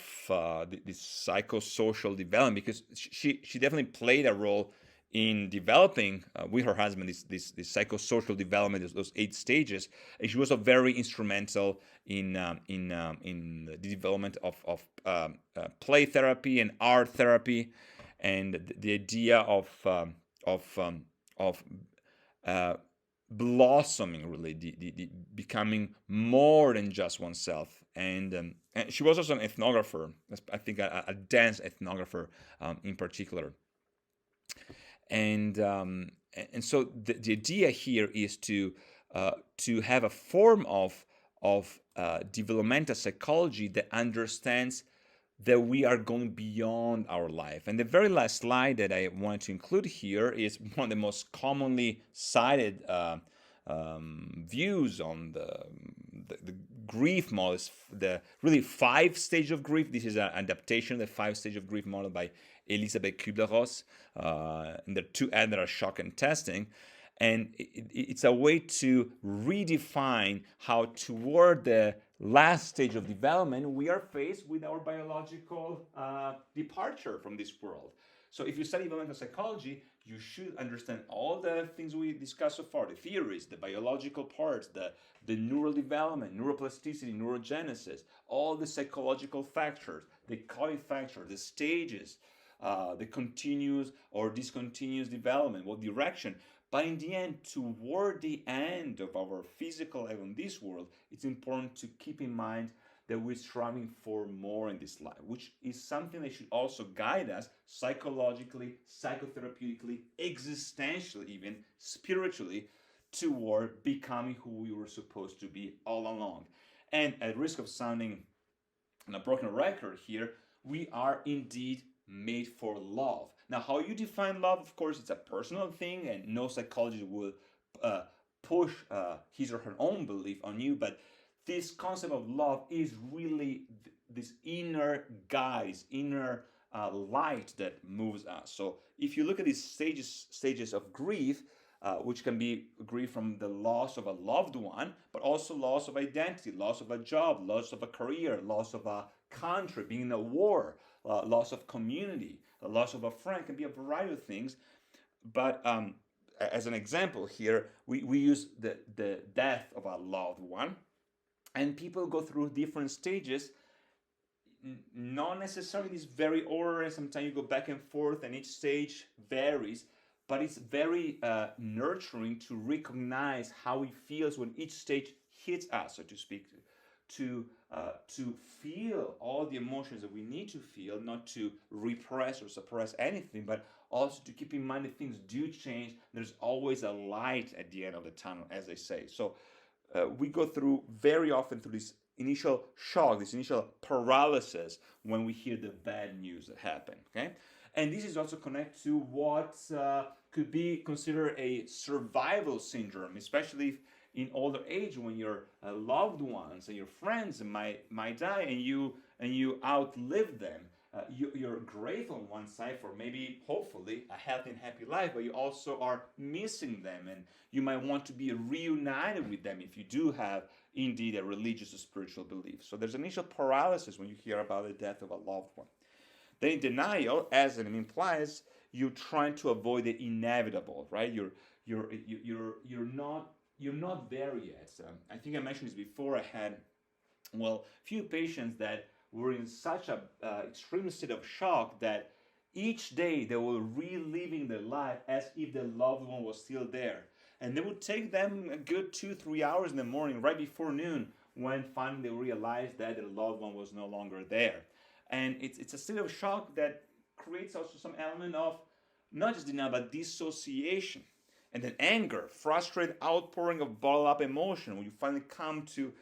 this psychosocial development, because she definitely played a role in developing with her husband this psychosocial development, those 8 stages, and she was very instrumental in the development of play therapy and art therapy, and the idea of blossoming, really, the becoming more than just oneself. And she was also an ethnographer, I think a dance ethnographer in particular. And so the idea here is to have a form of developmental psychology that understands that we are going beyond our life. And the very last slide that I wanted to include here is one of the most commonly cited views on the grief model, is the really 5 stages of grief. This is an adaptation of the 5 stages of grief model by Elisabeth Kübler-Ross, and there are 2 ads that are shock and testing. And it's a way to redefine how, toward the last stage of development, we are faced with our biological departure from this world. So if you study developmental psychology, you should understand all the things we discussed so far, the theories, the biological parts, the neural development, neuroplasticity, neurogenesis, all the psychological factors, the cognitive factors, the stages, the continuous or discontinuous development, what direction. But in the end, toward the end of our physical life in this world, it's important to keep in mind that we're striving for more in this life, which is something that should also guide us psychologically, psychotherapeutically, existentially, even spiritually, toward becoming who we were supposed to be all along. And at risk of sounding on a broken record here, we are indeed made for love. Now, how you define love, of course, it's a personal thing, and no psychologist will push his or her own belief on you, but this concept of love is really this inner guise, inner light that moves us. So if you look at these stages of grief, which can be grief from the loss of a loved one, but also loss of identity, loss of a job, loss of a career, loss of a country, being in a war, loss of community, the loss of a friend, can be a variety of things. But as an example here, we use the death of a loved one, and people go through different stages, not necessarily this very order, and sometimes you go back and forth, and each stage varies, but it's very nurturing to recognize how it feels when each stage hits us, so to speak, to to feel all the emotions that we need to feel, not to repress or suppress anything, but also to keep in mind that things do change. There's always a light at the end of the tunnel, as they say. So we go through very often through this initial shock, this initial paralysis when we hear the bad news that happen. Okay, and this is also connected to what could be considered a survival syndrome, especially in older age when your loved ones and your friends might die and you outlive them. You're grateful on one side for maybe, hopefully, a healthy and happy life, but you also are missing them, and you might want to be reunited with them if you do have indeed a religious or spiritual belief. So there's initial paralysis when you hear about the death of a loved one. Then in denial, as the name implies, you're trying to avoid the inevitable, right? You're not there yet. I think I mentioned this before. I had, few patients that were in such a extreme state of shock that each day they were reliving their life as if their loved one was still there. And it would take them a good 2-3 hours in the morning, right before noon, when finally they realized that their loved one was no longer there. And it's a state of shock that creates also some element of not just denial, but dissociation. And then anger, frustrated outpouring of bottled up emotion, when you finally come to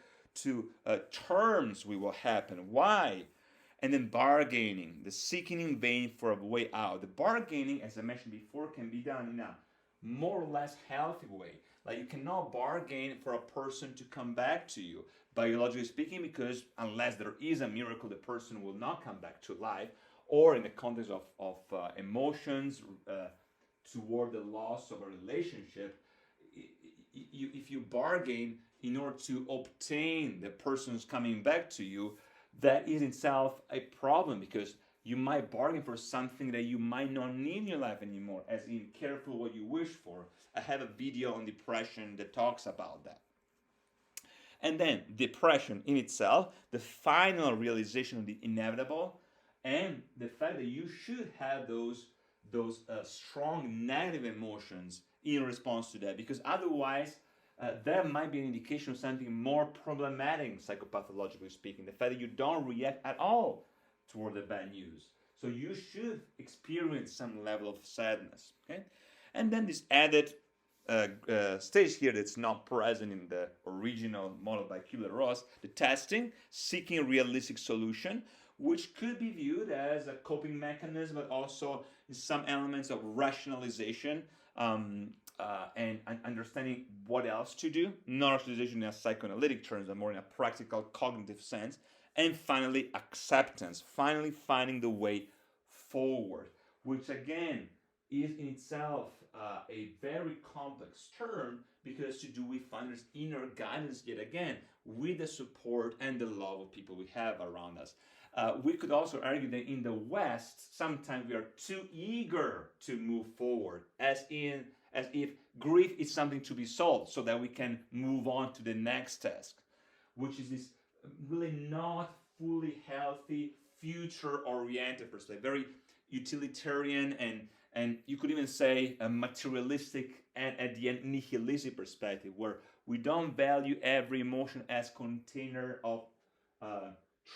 terms with what happened. Why? And then bargaining, the seeking in vain for a way out. The bargaining, as I mentioned before, can be done in a more or less healthy way. Like, you cannot bargain for a person to come back to you, biologically speaking, because unless there is a miracle, the person will not come back to life. Or in the context of emotions toward the loss of a relationship, if you bargain in order to obtain the person's coming back to you, that is itself a problem, because you might bargain for something that you might not need in your life anymore, as in careful what you wish for. I have a video on depression that talks about that. And then depression in itself, the final realization of the inevitable, and the fact that you should have those strong negative emotions in response to that, because otherwise that might be an indication of something more problematic, psychopathologically speaking, the fact that you don't react at all toward the bad news. So you should experience some level of sadness. Okay, and then this added stage here that's not present in the original model by Kubler-Ross, the testing, seeking a realistic solution, which could be viewed as a coping mechanism, but also some elements of rationalization and understanding what else to do. Not rationalization in a psychoanalytic terms, but more in a practical cognitive sense. And finally, acceptance, finally finding the way forward, which again is in itself a very complex term, because to do with find this inner guidance yet again with the support and the love of people we have around us. We could also argue that in the West, sometimes we are too eager to move forward, as if grief is something to be solved so that we can move on to the next task, which is this really not fully healthy, future-oriented perspective, very utilitarian and you could even say a materialistic and at the end nihilistic perspective, where we don't value every emotion as container of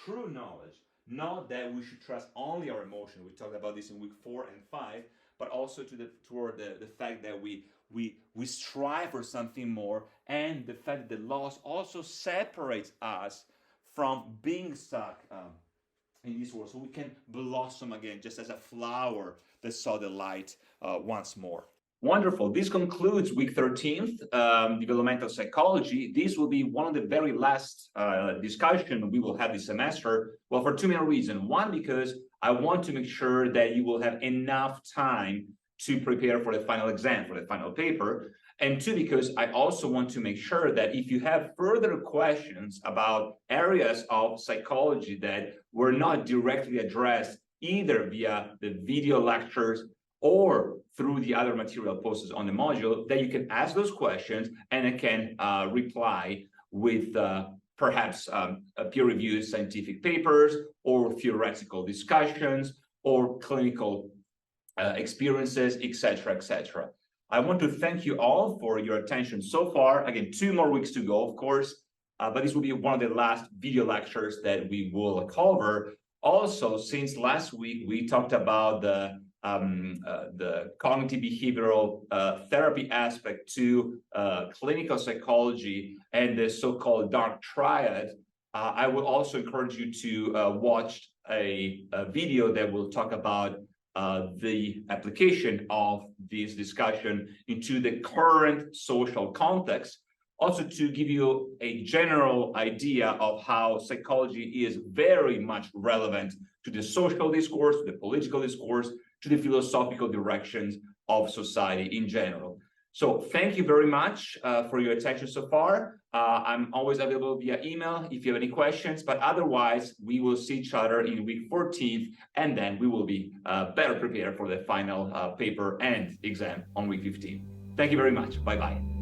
true knowledge. Not that we should trust only our emotion. We talked about this in week 4 and 5, but also toward the fact that we strive for something more, and the fact that the loss also separates us from being stuck in this world, so we can blossom again, just as a flower that saw the light once more. Wonderful. This concludes week 13th, developmental psychology. This will be one of the very last discussion we will have this semester. Well, for two main reasons. One, because I want to make sure that you will have enough time to prepare for the final exam, for the final paper. And two, because I also want to make sure that if you have further questions about areas of psychology that were not directly addressed either via the video lectures or through the other material posted on the module, that you can ask those questions and I can reply with perhaps peer-reviewed scientific papers or theoretical discussions or clinical experiences, etc., etc. I want to thank you all for your attention so far. Again, 2 more weeks to go, of course. but this will be one of the last video lectures that we will cover. Also, since last week, we talked about the cognitive behavioral therapy aspect to clinical psychology and the so-called dark triad. I would also encourage you to watch a video that will talk about the application of this discussion into the current social context. Also to give you a general idea of how psychology is very much relevant to the social discourse, the political discourse, to the philosophical directions of society in general. So thank you very much for your attention so far. I'm always available via email if you have any questions, but otherwise we will see each other in week 14, and then we will be better prepared for the final paper and exam on week 15. Thank you very much. Bye-bye.